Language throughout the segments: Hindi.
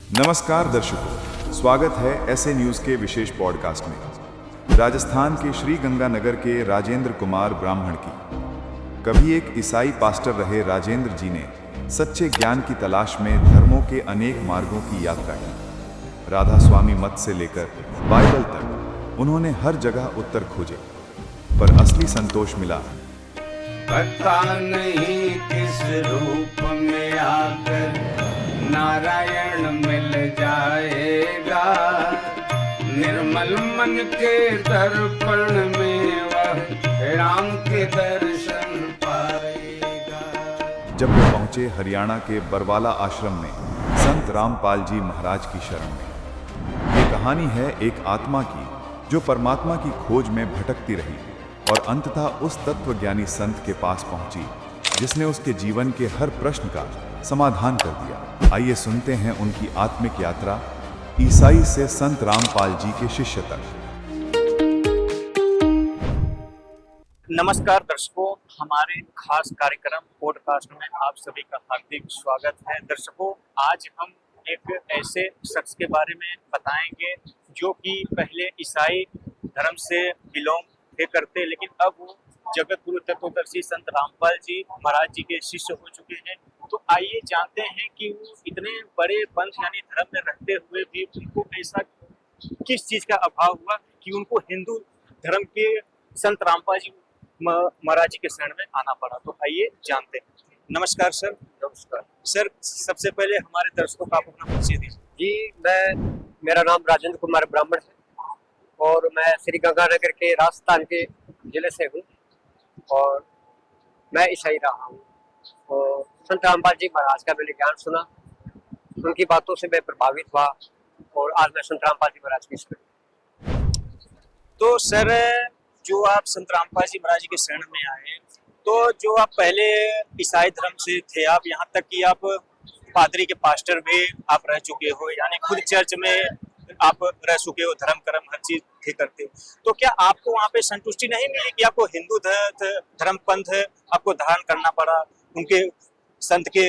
नमस्कार दर्शकों, स्वागत है ऐसे न्यूज़ के विशेष पॉडकास्ट में। राजस्थान के श्री गंगानगर के राजेंद्र कुमार ब्राह्मण की कभी एक ईसाई पास्टर रहे राजेंद्र जी ने सच्चे ज्ञान की तलाश में धर्मों के अनेक मार्गों की यात्रा की। राधा स्वामी मत से लेकर बाइबल तक उन्होंने हर जगह उत्तर खोजे, पर असली संतोष मिला पता नहीं किस रूप में आकर नारायण मिल जाएगा। निर्मल मन के दर्पण में वह राम के दर्शन पाएगा। जब वे पहुंचे हरियाणा के बरवाला आश्रम में संत रामपाल जी महाराज की शरण में। ये कहानी है एक आत्मा की जो परमात्मा की खोज में भटकती रही और अंततः उस तत्वज्ञानी संत के पास पहुंची जिसने उसके जीवन के हर प्रश्न का समाधान कर दिया। आइए सुनते हैं उनकी आत्मिक यात्रा, ईसाई से संत रामपाल जी के शिष्य तक। नमस्कार दर्शकों, हमारे खास कार्यक्रम पॉडकास्ट में आप सभी का हार्दिक स्वागत है। दर्शकों, आज हम एक ऐसे शख्स के बारे में बताएंगे जो कि पहले ईसाई धर्म से बिलोंग करते, लेकिन अब वो जगत गुरु तत्वदर्शी संत रामपाल जी महाराज जी के शिष्य हो चुके हैं। तो आइए जानते हैं कि वो इतने बड़े पंथ यानी धर्म में रहते हुए भी उनको ऐसा किस चीज का अभाव हुआ कि उनको हिंदू धर्म के संत रामपाल जी महाराज जी के शरण में आना पड़ा। तो आइए जानते हैं। नमस्कार सर। नमस्कार सर, सबसे पहले हमारे दर्शकों को आप अपना परिचय दीजिए। जी, मेरा नाम राजेंद्र कुमार ब्राह्मण है और मैं श्री गंगानगर के राजस्थान के जिले से हूँ और मैं ईसाई रहा हूँ। और संत रामपाल जी महाराज का मैंने ज्ञान सुना, उनकी बातों से मैं प्रभावित हुआ और आज मैं संत रामपाल जी महाराज की शरण। तो सर, जो आप संत रामपाल जी महाराज जी के शरण में आए, तो जो आप पहले ईसाई धर्म से थे, आप यहाँ तक कि आप पादरी के पास्टर भी आप रह चुके हो, यानी खुद चर्च में आप रह चुके हो, धर्म कर्म हर चीज थे करते हो। तो क्या आपको वहाँ पे संतुष्टि नहीं मिली कि आपको हिंदू धर्म पंथ आपको धारण करना पड़ा, उनके संत के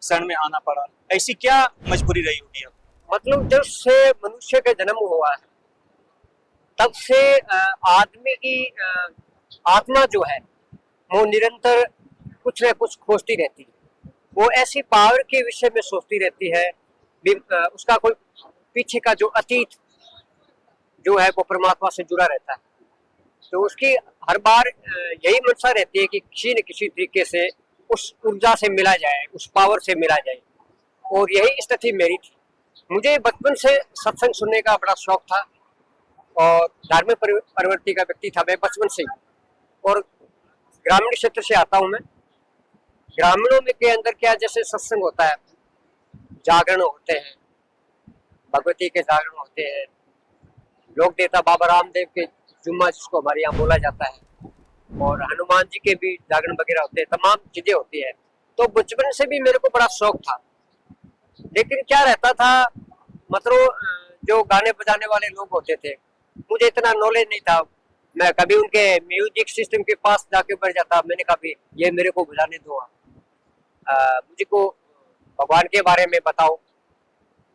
शरण में आना पड़ा? ऐसी क्या मजबूरी रही होगी अब? मतलब जब से मनुष्य का जन्म हुआ है तब से आदमी की आत्मा जो है वो निरंतर कुछ न कुछ खोजती रहती है। वो ऐसी पावर के विषय में सोचती रहती है, उसका कोई पीछे का जो अतीत जो है वो परमात्मा से जुड़ा रहता है। तो उसकी हर बार यही मंशा रहती है कि किसी न किसी तरीके से उस ऊर्जा से मिला जाए, उस पावर से मिला जाए। और यही स्थिति मेरी थी। मुझे बचपन से सत्संग सुनने का बड़ा शौक था और धार्मिक प्रवृत्ति का व्यक्ति था मैं बचपन से ही। और ग्रामीण क्षेत्र से आता हूँ मैं। ग्रामीणों में के अंदर क्या, जैसे सत्संग होता है, जागरण होते हैं, भगवती के जागरण होते हैं, लोक देवता बाबा रामदेव के जुम्मा जिसको हमारे यहाँ बोला जाता है, और हनुमान जी के भी जागरण वगैरह होते हैं, तमाम चीजें होती है। तो बचपन से भी मेरे को बड़ा शौक था। लेकिन क्या रहता था, मतलब जो गाने बजाने वाले लोग होते थे, मुझे इतना नॉलेज नहीं था। मैं कभी उनके म्यूजिक सिस्टम के पास जाके बैठ जाता, मैंने कहा भी ये मेरे को बजाने दो, मुझे को भगवान के बारे में बताओ।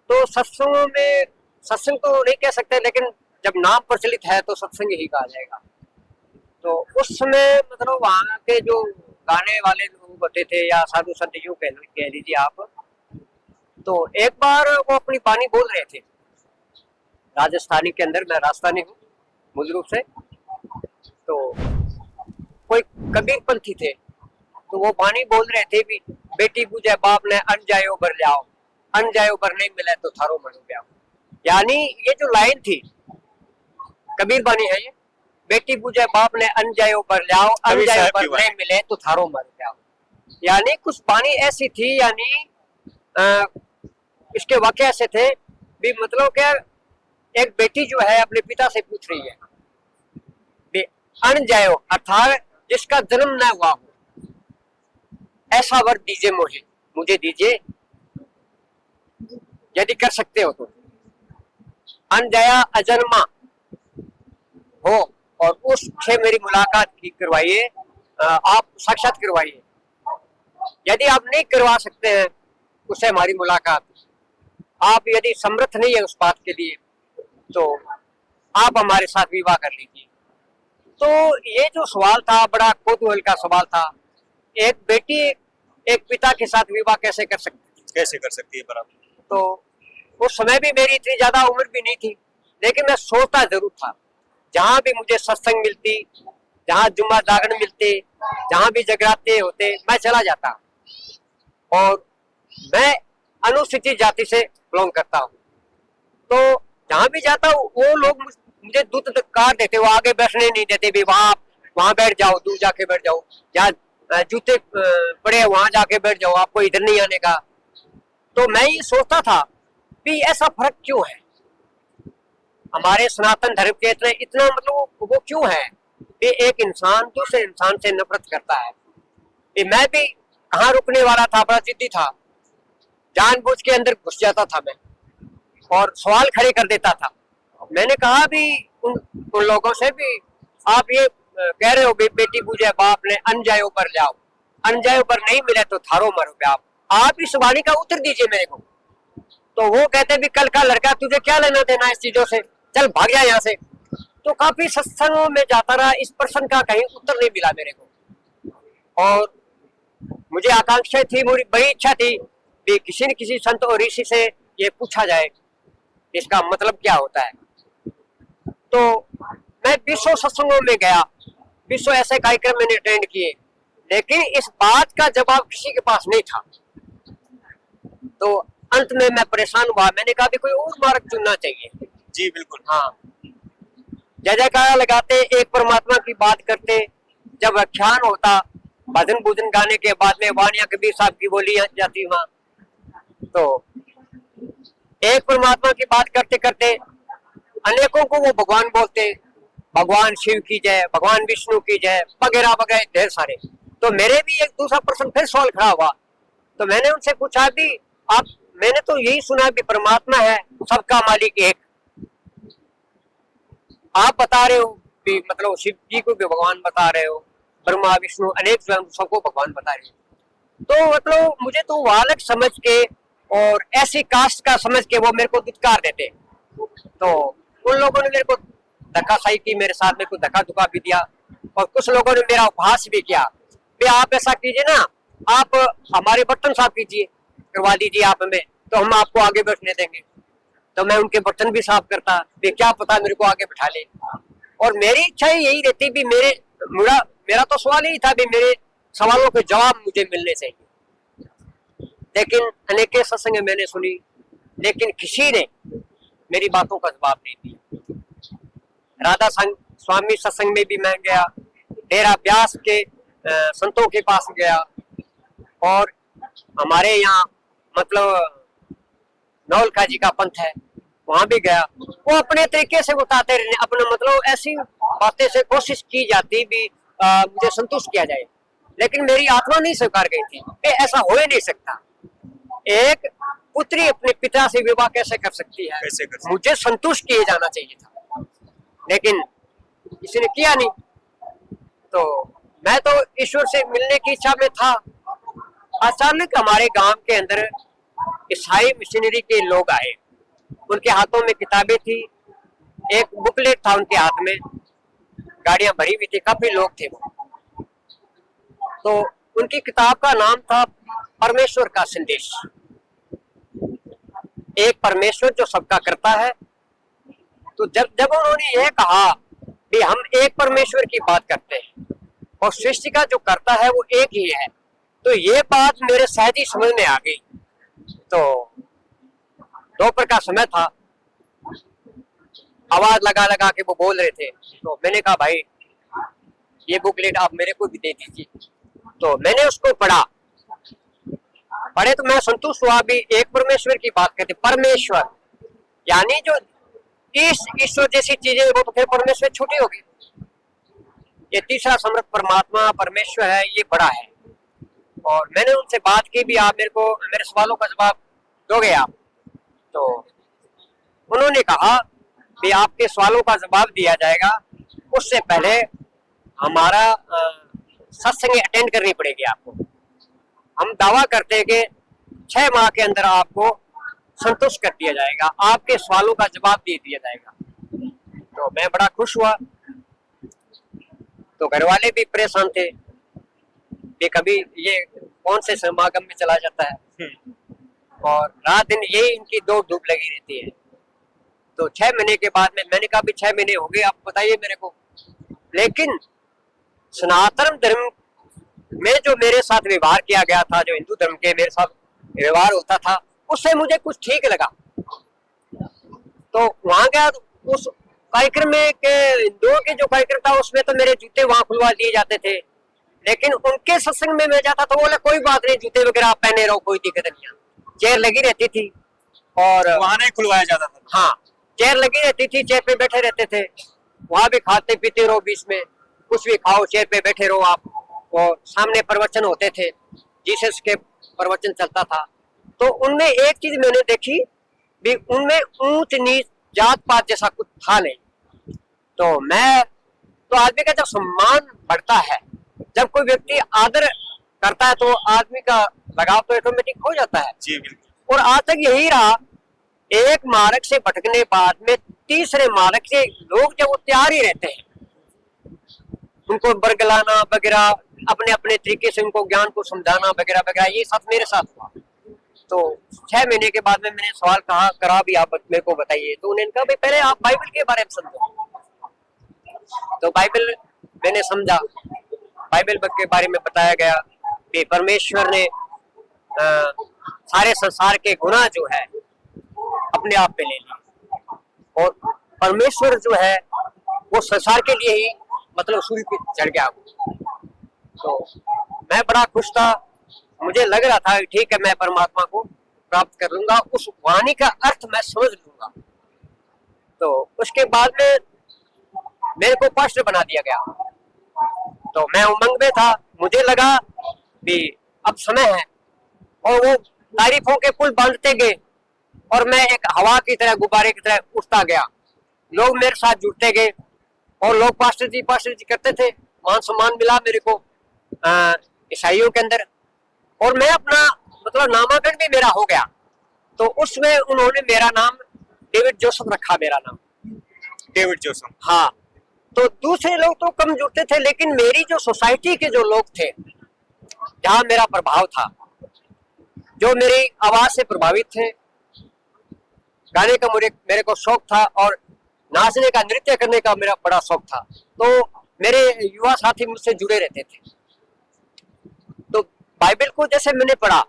तो सत्संगों में, सत्संग तो नहीं कह सकते, लेकिन जब नाम प्रचलित है तो सत्संग ही कहा जाएगा। तो उस समय मतलब वहाँ के जो गाने वाले लोग होते थे या साधु संत यूं कह लीजिए आप, तो एक बार वो अपनी वाणी बोल रहे थे राजस्थानी के अंदर। मैं राजस्थानी हूँ मूल रूप से। तो कोई कबीर पंथी थे, तो वो वाणी बोल रहे थे भी बेटी बुझे बाप ने अन जायो बर जाओ, अन जायो बर नहीं मिले तो थारो मर जाओ। यानी ये जो लाइन थी, कबीर बानी है ये, बेटी बुझे बाप ने अन जायो बर जाओ, अन जायो बर नहीं मिले तो थारो मर जाओ। यानी कुछ बानी ऐसी थी, यानी इसके वाक्य ऐसे थे भी, मतलब क्या, एक बेटी जो है अपने पिता से पूछ रही है अन जायो, अर्थात जिसका जन्म न हुआ हो, ऐसा वर दीजिए मुझे दीजिए, यदि कर सकते हो तो। अन जाया अजन्मा हो और उससे मेरी मुलाकात की करवाइए, आप साक्षात करवाइए। यदि आप नहीं करवा सकते हैं उससे हमारी मुलाकात, आप यदि समर्थ नहीं है उस बात के लिए तो आप हमारे साथ विवाह कर लीजिए। तो ये जो सवाल था बड़ा कौतूहल का सवाल था। एक बेटी एक पिता के साथ विवाह कैसे कर सकती है बराबर। तो उस समय भी मेरी इतनी ज्यादा उम्र भी नहीं थी, लेकिन मैं सोचता जरूर था। जहां भी मुझे सत्संग मिलती, जहां जुम्मा जागरण मिलते, जहां भी जगराते होते, मैं चला जाता। और मैं अनुसूचित जाति से बिलोंग करता हूँ, तो जहां भी जाता हूँ वो लोग मुझे दूत कार देते, वो आगे बैठने नहीं देते भी वहां बैठ जाओ, दूर जाके बैठ जाओ, जहाँ जूते पड़े वहां जाके बैठ जाओ, आपको इधर नहीं आने का। तो मैं ये सोचता था कि ऐसा फर्क क्यों है हमारे सनातन धर्म के, इतना मतलब वो क्यों है कि एक इंसान दूसरे इंसान से नफरत करता है। कि मैं भी कहाँ रुकने वाला था, बड़ा जिद्दी था, जानबूझ के अंदर घुस जाता था मैं और सवाल खड़े कर देता था। मैंने कहा भी उन लोगों से भी, आप ये कह रहे हो बेटी पूजे बाप ने अनजायो पर जाओ, अनजायो पर नहीं मिले तो थारो मरो पे आप इस वाणी का उत्तर दीजिए मेरे को। तो वो कहते भी कल का लड़का, तुझे क्या लेना देना इस चीजों से, चल भाग जा यहाँ से। तो काफी सत्संगों में जाता रहा, इस प्रश्न का कहीं उत्तर नहीं मिला मेरे को। और मुझे आकांक्षा थी, मेरी बड़ी इच्छा थी कि किसी न किसी संत और ऋषि से ये पूछा जाए इसका मतलब क्या होता है। तो मैं 20 सत्संगों में गया, 20 ऐसे कार्यक्रम मैंने अटेंड किए, लेकिन इस बात का जवाब किसी के पास नहीं था। तो अंत में मैं परेशान हुआ, मैंने कहा भी कोई और मार्ग चुनना चाहिए। जी बिल्कुल। हाँ, जय जयकारा लगाते, एक परमात्मा की बात करते, जब व्याख्यान होता, भजन भूजन गाने के बाद में वाणिया कबीर साहब की बोली जाती वहां, तो एक परमात्मा की बात करते करते अनेकों को वो भगवान बोलते, भगवान शिव की जय, भगवान विष्णु की जय, वगैरह वगैरह ढेर सारे। तो मेरे भी एक दूसरा प्रश्न फिर सवाल खड़ा हुआ। तो मैंने उनसे पूछा भी आप, मैंने तो यही सुना भी परमात्मा है सबका मालिक एक, आप बता रहे हो भी मतलब शिव जी को भी भगवान बता रहे हो, ब्रह्मा विष्णु अनेक स्वयं सबको भगवान बता रहे हो। तो मतलब मुझे तो वालक समझ के और ऐसी कास्ट का समझ के वो मेरे को दुत्कार देते। तो उन लोगों ने मेरे को धक्काशाही की, मेरे साथ में कुछ धक्का धुका भी दिया, और कुछ लोगों ने मेरा उपहास भी किया कि आप ऐसा कीजिए ना, आप हमारे बर्तन साफ कीजिए, करवा दीजिए आप हमें, तो हम आपको आगे बैठने देंगे। तो मैं उनके बर्तन भी साफ करता, भी क्या पता मेरे को आगे बैठा ले। और मेरी इच्छा यही रहती भी मेरा तो सवाल यही था भी मेरे सवालों के जवाब मुझे मिलने चाहिए। लेकिन अनेक सत्संग मैंने सुनी, लेकिन किसी ने मेरी बातों का जवाब नहीं दिया। राधा स्वामी सत्संग में भी मैं गया, डेरा व्यास के संतों के पास गया, और हमारे यहाँ मतलब नौलखा जी का पंथ है वहां भी गया। वो अपने तरीके से बताते रहे, अपना मतलब ऐसी बातें से कोशिश की जाती भी मुझे संतुष्ट किया जाए, लेकिन मेरी आत्मा नहीं स्वीकार गई थी कि ऐसा हो ही नहीं सकता। एक पुत्री अपने पिता से विवाह कैसे कर सकती है, मुझे संतुष्ट किए जाना चाहिए था, लेकिन किसी ने किया नहीं। तो मैं तो ईश्वर से मिलने की इच्छा में था। अचानक हमारे गांव के अंदर ईसाई मिशनरी के लोग आए, उनके हाथों में किताबें थी, एक बुकलेट था उनके हाथ में, गाड़ियां भरी हुई थी, काफी लोग थे वो। तो उनकी किताब का नाम था परमेश्वर का संदेश। एक परमेश्वर जो सबका करता है। तो जब उन्होंने यह कहा कि हम एक परमेश्वर की बात करते हैं और सृष्टि का जो करता है वो एक ही है, तो ये बात मेरे सहज ही समझ में आ गई। तो दोपहर का समय था, आवाज लगा लगा के वो बोल रहे थे, तो मैंने कहा भाई ये बुकलेट आप मेरे को भी दे दीजिए। तो मैंने उसको पढ़े तो मैं संतुष्ट हुआ भी एक परमेश्वर की बात करते। परमेश्वर यानी जो ईश्वर जैसी चीजें वो तो फिर परमेश्वर छोटी होगी। ये तीसरा समर्थ परमात्मा परमेश्वर है, ये बड़ा है। और मैंने उनसे बात की भी, आप मेरे को मेरे सवालों का जवाब दोगे आप? तो उन्होंने कहा कि आपके सवालों का जवाब दिया जाएगा, उससे पहले हमारा सत्संग अटेंड करनी पड़ेगी आपको। हम दावा करते हैं कि 6 माह के अंदर आपको संतुष्ट कर दिया जाएगा, आपके सवालों का जवाब दे दिया जाएगा। तो मैं बड़ा खुश हुआ। तो घर वाले भी परेशान थे कि कभी ये कौन से समागम में चला जाता है, और रात दिन यही इनकी दौड़ धूप लगी रहती है। तो 6 महीने के बाद में मैंने कहा भी 6 महीने हो गए, आप बताइए मेरे को, लेकिन सनातन धर्म में जो मेरे साथ व्यवहार किया गया था, जो हिंदू धर्म के मेरे साथ व्यवहार होता था, उससे मुझे कुछ ठीक लगा। तो वहां गया, उस कार्यक्रम में के हिंदुओं के जो कार्यक्रम था उसमें तो मेरे जूते वहां खुलवा दिए जाते थे, लेकिन उनके सत्संग में मैं जाता तो बोला कोई बात नहीं, जूते वगैरह आप पहने रहो, कोई दिक्कत नहीं है। चेयर लगी रहती थी और वहां नहीं खुलवाया जाता था। हाँ, चेयर लगी रहती थी, चेयर पे बैठे रहते थे, वहां भी खाते पीते रहो, बीच में कुछ भी खाओ, चेयर पे बैठे रहो आप। और सामने प्रवचन होते थे, जीसस के प्रवचन चलता था। तो उनमें एक चीज मैंने देखी भी, उनमें ऊंच नीच जात पात जैसा कुछ था नहीं। तो आदमी का जब सम्मान बढ़ता है, जब कोई व्यक्ति आदर करता है, तो आदमी का लगाव तो ऑटोमेटिक हो जाता है। जी बिल्कुल। और आज तक यही रहा, एक मार्ग से भटकने बाद में तीसरे मार्ग से लोग जब वो तैयार ही रहते हैं, उनको बरगलाना वगैरह, अपने अपने तरीके से उनको ज्ञान को समझाना वगैरह वगैरह, ये सब मेरे साथ हुआ। तो 6 महीने के बाद में मैंने सवाल करा भी आप मेरे को बताइए। तो उन्होंने कहा भाई पहले आप बाइबल के बारे में समझो। तो बाइबल मैंने समझा, बाइबल के बारे में बताया गया कि परमेश्वर ने सारे संसार के गुनाह जो है अपने आप पे ले लिए, और परमेश्वर जो है वो संसार के लिए ही मतलब सूर्य पे चढ़ गया। तो मैं बड़ा खुश था, मुझे लग रहा था ठीक है मैं परमात्मा को प्राप्त कर लूंगा, उस वाणी का अर्थ मैं समझ लूंगा। तो उसके बाद में मेरे को पास्टर बना दिया गया। तो मैं उमंग में था, मुझे लगा कि अब समय है, और वो तारीफों के पुल बांधते गए, और मैं एक हवा की तरह, गुब्बारे की तरह उठता गया। लोग मेरे साथ जुड़ते गए, और लोग पास्टर जी करते थे। मान सम्मान मिला मेरे को ईसाइयों के अंदर, और मैं अपना मतलब नामांकन भी मेरा हो गया। तो उसमें उन्होंने मेरा नाम डेविड जोसेफ रखा, मेरा नाम डेविड जोसेफ। हाँ। तो दूसरे लोग तो कम जुड़ते थे, लेकिन मेरी जो सोसाइटी के जो लोग थे, जहाँ मेरा प्रभाव था, जो मेरी आवाज से प्रभावित थे, गाने का मेरे को शौक था, और नाचने का, नृत्य करने का मेरा बड़ा शौक था। तो मेरे युवा साथी मुझसे जुड़े रहते थे। तो बाइबल को जैसे मैंने पढ़ा,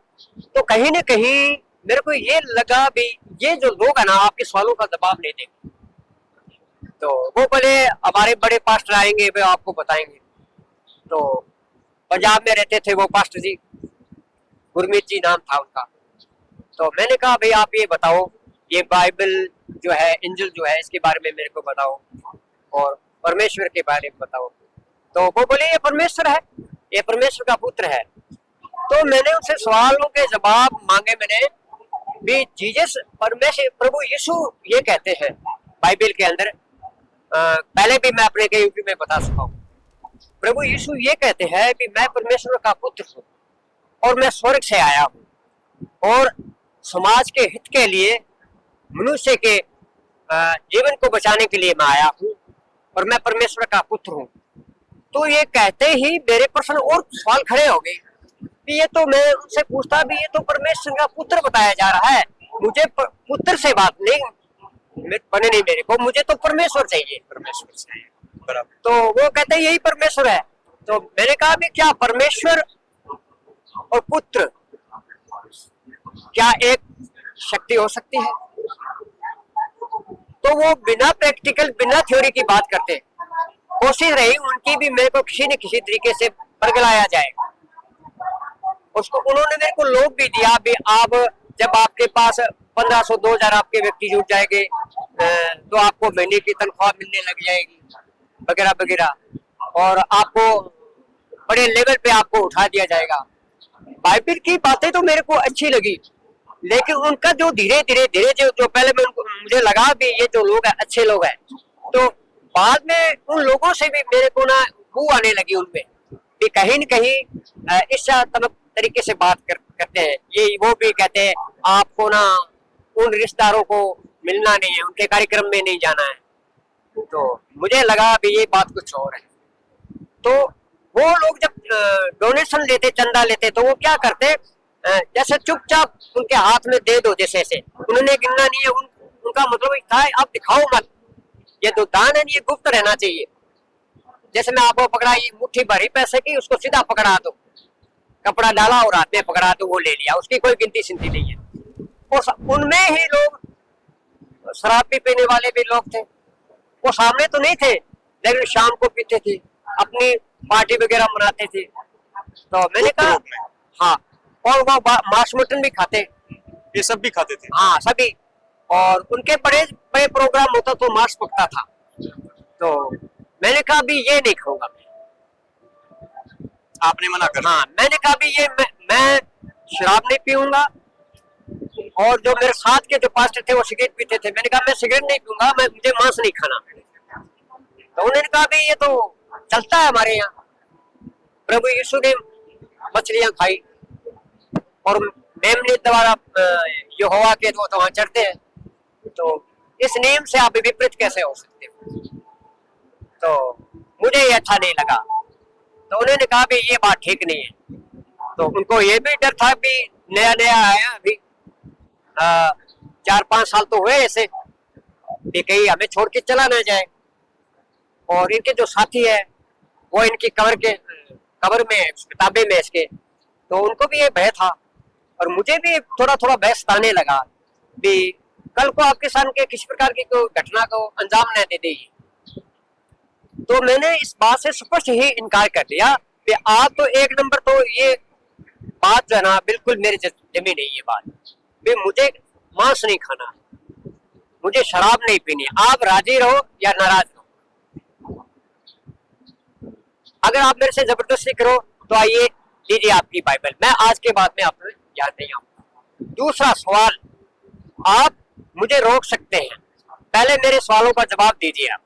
तो कहीं ना कहीं मेरे को ये लगा भी ये जो लोग है ना, आपके सवालों का जवाब नहीं देंगे। तो वो बोले हमारे बड़े पास्टर आएंगे, वे आपको बताएंगे। तो पंजाब में रहते थे वो पास्टर जी, गुरमीत जी नाम था उनका। तो मैंने कहा भाई आप ये बताओ, ये बाइबल जो है, इंजिल जो है, इसके बारे में मेरे को बताओ, और परमेश्वर के बारे में बताओ। तो वो बोले ये परमेश्वर है, ये परमेश्वर का पुत्र है। तो मैंने उनसे सवालों के जवाब मांगे, मैंने भी जीसस परमेश्वर प्रभु यीशु ये कहते हैं बाइबल के अंदर, पहले भी मैं अपने के यूपी में बता सका हूँ। प्रभु यीशु ये कहते हैं कि मैं परमेश्वर का पुत्र हूँ, और मैं स्वर्ग से आया हूँ, और समाज के हित के लिए, मनुष्य के जीवन को बचाने के लिए मैं आया हूँ, और मैं परमेश्वर का पुत्र हूँ। तो ये कहते ही मेरे प्रश्न और सवाल खड़े हो गए कि ये तो मैं उनसे पूछता भी, ये तो परमेश्वर का पुत्र बताया जा रहा है, मुझे पुत्र से बात नहीं बने, नहीं मेरे को, मुझे तो परमेश्वर चाहिए, परमेश्वर चाहिए। बराबर। तो वो कहते हैं यही परमेश्वर है। तो मैंने कहा भी क्या परमेश्वर और पुत्र क्या एक शक्ति हो सकती है? तो वो बिना प्रैक्टिकल, बिना थ्योरी की बात करते, कोशिश रही उनकी भी मेरे को किसी न किसी तरीके से बरगलाया जाए। उसको उन्होंने मेरे को लोभ भी दिया भी, आप जब आपके पास 1500 2000 आपके व्यक्ति जुट जाएंगे, तो आपको महीने की तनख्वाह मिलने लग जाएगी वगैरह वगैरह, और आपको बड़े लेवल पे आपको उठा दिया जाएगा। बाइबल की बातें तो मेरे को अच्छी लगी, लेकिन उनका जो धीरे धीरे जो पहले में मुझे लगा भी ये जो लोग हैं अच्छे लोग हैं, तो बाद में उन लोगों से भी मेरे को ना बू आने लगी उनमें कि कहीं न कहीं इस तरीके से बात करते हैं। ये वो भी कहते हैं आपको ना उन रिश्तेदारों को मिलना नहीं है, उनके कार्यक्रम में नहीं जाना है। तो मुझे लगा भी ये बात कुछ और है। तो वो लोग जब डोनेशन लेते, चंदा लेते, तो वो क्या करते, जैसे चुपचाप उनके हाथ में दे दो, जैसे ऐसे उन्होंने गिनना नहीं है। उनका मतलब था आप दिखाओ मत, ये तो दान है, ये गुप्त रहना चाहिए। जैसे मैं आपको पकड़ा, ये मुट्ठी भरी पैसे की, उसको सीधा पकड़ा दो, कपड़ा डाला और हाथ में पकड़ा दो, वो ले लिया, उसकी कोई गिनती सिंती नहीं है। और उनमें ही लोग शराब भी पीने वाले भी लोग थे, वो सामने तो नहीं थे, लेकिन शाम को पीते थे, अपनी पार्टी वगैरह मनाते थे। तो मैंने कहा हाँ, और वो मांस मटन भी खाते, ये सब भी खाते थे? हाँ सभी। और उनके बड़े बड़े प्रोग्राम होता तो मांस पकता था। तो मैंने कहा भी ये नहीं खाऊंगा मैं। आपने मना कर? हाँ, मैंने कहा भी ये मैं शराब नहीं पीऊंगा। और जो मेरे साथ के जो पास्टर थे वो सिगरेट पीते थे, मैंने कहा मैं सिगरेट नहीं पीऊंगा, मुझे मांस नहीं खाना। तो उन्होंने कहा भी ये तो चलता है हमारे यहाँ, प्रभु यीशु ने मछलियां खाई और मेमने द्वारा यहोवा के दूत वहां चढ़ते हैं, तो इस नियम से आप विपरीत कैसे हो सकते हो? तो मुझे ये अच्छा नहीं लगा। तो उन्होंने कहा भी ये बात ठीक नहीं है। तो उनको ये भी डर था भी नया नया आया, अभी 4-5 साल तो हुए ऐसे भी, कहीं हमें छोड़ के चला ना जाए। और इनके जो साथी है वो इनकी कबर में किताबें में इसके, तो उनको भी ये भय था और मुझे भी थोड़ा थोड़ा भय सताने लगा भी कल को आपके सामने किसी प्रकार की कोई घटना को अंजाम न दे देगी। तो मैंने इस बात से स्पष्ट ही इनकार कर दिया कि आप तो एक नंबर, तो ये बात जो है ना बिल्कुल मेरे जमी नहीं, ये बात भी मुझे मांस नहीं खाना, मुझे शराब नहीं पीनी, आप राजी रहो या नाराज रहो। अगर आप मेरे से जबरदस्ती करो तो आइए लीजिए आपकी बाइबल, मैं आज के बाद में आपको याद नहीं आऊंगा। दूसरा सवाल, आप मुझे रोक सकते हैं, पहले मेरे सवालों का जवाब दीजिए। आप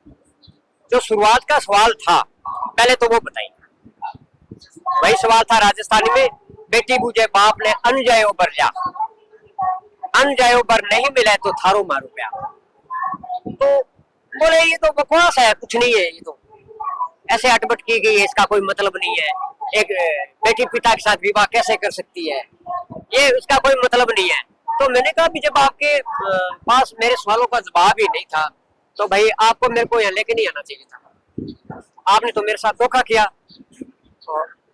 जो शुरुआत का सवाल था पहले तो वो बताइए। वही सवाल था राजस्थानी में, बेटी बूझे बाप ने अन जायो बर जा, अन जायो बर नहीं मिले तो थारो मारो प्या। तो बोले ये तो बकवास है, कुछ नहीं है, ये तो ऐसे अटपट की गई है, इसका कोई मतलब नहीं है। एक बेटी पिता के साथ विवाह कैसे कर सकती है, ये उसका कोई मतलब नहीं है। तो मैंने कहा भी जब आपके पास मेरे सवालों का जवाब ही नहीं था तो भाई आपको मेरे को यहाँ लेके नहीं आना चाहिए था, आपने तो मेरे साथ धोखा किया।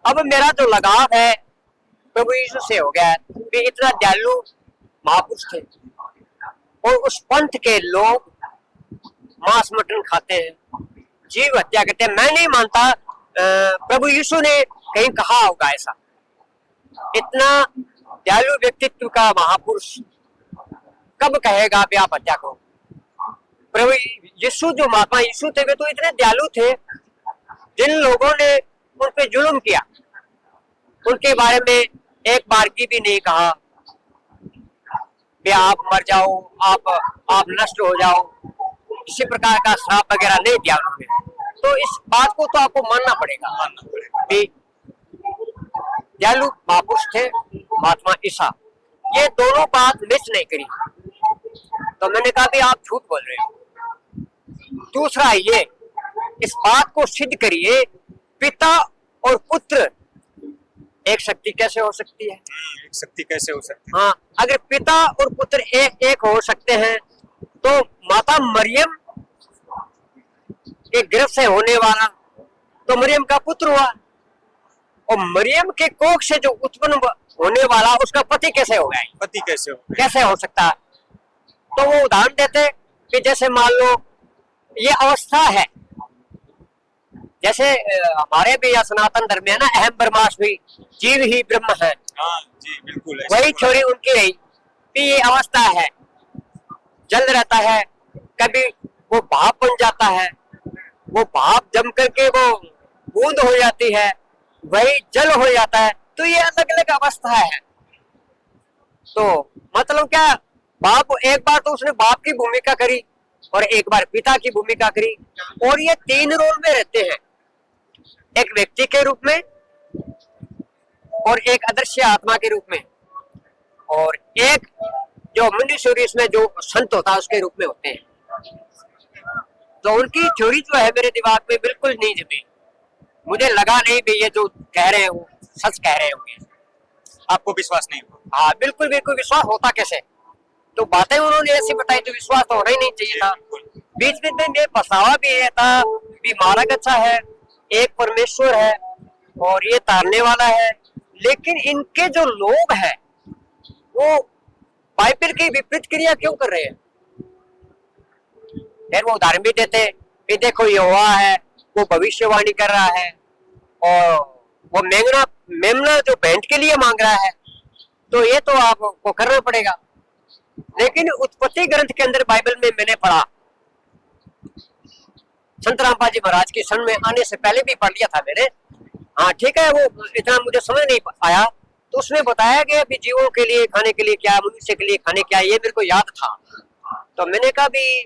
अब मेरा जो लगाव है प्रभु यीशु से हो गया है कि इतना दयालु महापुरुष थे और उस पंथ के लोग मांस मटन खाते हैं, जीव हत्या करते हैं। मैं नहीं मानता प्रभु यीशु ने कहीं कहा होगा ऐसा। इतना दयालु व्यक्तित्व का महापुरुष कब कहेगा भी आप हत्या करो? प्रभु यीशु जो महात्मा यीशु थे वे तो इतने दयालु थे, जिन लोगों ने उन पे जुल्म किया उनके बारे में एक बार की भी नहीं कहा भी आप मर जाओ, आप नष्ट हो जाओ, किसी प्रकार का श्राप वगैरह नहीं दिया उन्होंने। तो इस बात को तो आपको मानना पड़ेगा कि दयालु महापुरुष थे महात्मा ईसा, ये दोनों बात मिस नहीं करी। तो मैंने कहा भी आप झूठ बोल रहे हो। दूसरा ये, इस बात को सिद्ध करिए पिता और पुत्र एक शक्ति कैसे हो सकती है? एक शक्ति कैसे हो सकती है? हाँ, अगर पिता और पुत्र एक हो सकते हैं तो माता मरियम के गर्भ से होने वाला तो मरियम का पुत्र हुआ, और मरियम के कोख से जो उत्पन्न होने वाला उसका पति कैसे हो गया? पति कैसे हो सकता है? तो वो उदाहरण देते कि जैसे मान लो ये अवस्था है, जैसे हमारे भी या सनातन धर्म में है ना, अहम ब्रह्मास्मि जीव ही ब्रह्म है। हाँ जी बिल्कुल, वही थ्योरी उनकी रही कि ये अवस्था है, जल रहता है, कभी वो भाप बन जाता है, वो भाप जम करके वो बूंद हो जाती है, वही जल हो जाता है। तो ये अलग अलग अवस्था है। तो मतलब क्या, बाप एक बार तो उसने बाप की भूमिका करी और एक बार पिता की भूमिका करी, और ये तीन रोल में रहते हैं, एक व्यक्ति के रूप में और एक अदृश्य आत्मा के रूप में और एक जो मनुष्य और इसमें जो संत होता है उसके रूप में होते हैं। तो उनकी थ्योरी जो है मेरे दिमाग में बिल्कुल नहीं जमी। मुझे लगा नहीं भी ये जो कह रहे हैं वो सच कह रहे होंगे। आपको विश्वास नहीं हुआ? हाँ बिल्कुल बिल्कुल, विश्वास होता कैसे? तो बातें उन्होंने ऐसी बताई तो विश्वास तो होना ही नहीं चाहिए था। बीच बीच में ये पछतावा भी है था कि मार्ग अच्छा है, एक परमेश्वर है और ये तारने वाला है, लेकिन इनके जो लोग हैं वो बाइबल की विपरीत क्रिया क्यों कर रहे हैं? फिर वो उदाहरण भी देते कि देखो यहोवा है, वो भविष्यवाणी कर रहा है और वो मेमना जो भेंट के लिए मांग रहा है, तो ये तो आपको करना पड़ेगा। लेकिन उत्पत्ति ग्रंथ के अंदर बाइबल में मैंने पढ़ा, संत रामपाल जी महाराज की शरण में आने से पहले भी पढ़ लिया था मैंने। हाँ ठीक है, वो इतना मुझे समझ नहीं आया, तो उसमें बताया गया कि जीवों के लिए खाने के लिए क्या, मनुष्य के लिए खाने क्या, ये मेरे को याद था। तो मैंने कहा भी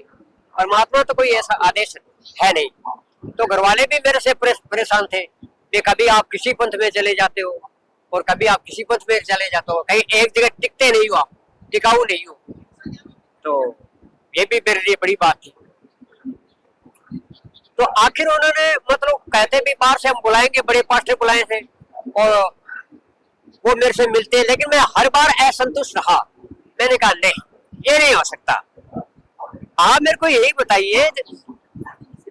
परमात्मा तो कोई ऐसा आदेश है नहीं। तो घर वाले भी मेरे से परेशान थे कि कभी आप किसी पंथ में चले जाते हो और कभी आप किसी पंथ में चले जाते हो, कहीं एक जगह टिकते नहीं हो, आप टिकाऊ नहीं हो। तो ये भी मेरे लिए बड़ी बात थी। तो आखिर उन्होंने मतलब कहते भी बाहर से हम बुलाएंगे, बड़े पास्टर बुलाए थे और वो मेरे से मिलते, लेकिन मैं हर बार असंतुष्ट रहा। मैंने कहा नहीं, ये नहीं हो सकता। आप मेरे को यही बताइए,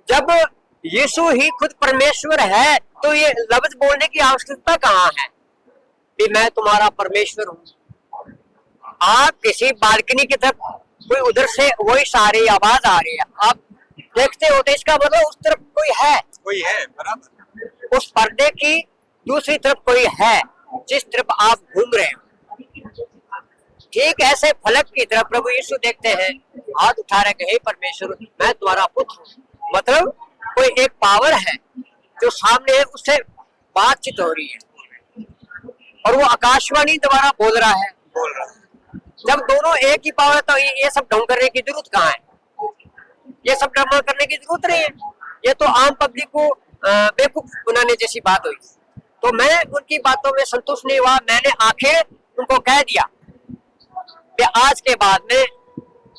जब यीशु ही खुद परमेश्वर है तो ये लफ्ज बोलने की आवश्यकता कहाँ है कि मैं तुम्हारा परमेश्वर हूँ? आप किसी बालकनी की तरफ कोई उधर से वही सारी आवाज आ रही है, आप देखते हो तो इसका मतलब उस तरफ कोई है बराबर। उस पर्दे की दूसरी तरफ कोई है जिस तरफ आप घूम रहे हो। ठीक ऐसे फलक की तरफ प्रभु यीशु देखते हैं, हाथ उठा रहे कि हे परमेश्वर मैं तुम्हारा पुत्र हूँ। मतलब कोई एक पावर है जो सामने है, उससे बातचीत हो रही है और वो आकाशवाणी द्वारा बोल रहा है। जब दोनों एक ही पावर है तो ये सब ढोंग करने की जरूरत कहाँ है? ये सब ड्रामा करने की जरूरत नहीं है। ये तो आम पब्लिक को बेवकूफ बनाने जैसी बात हुई। तो मैं उनकी बातों में संतुष्ट नहीं हुआ। मैंने आखिर उनको कह दिया कि आज के बाद में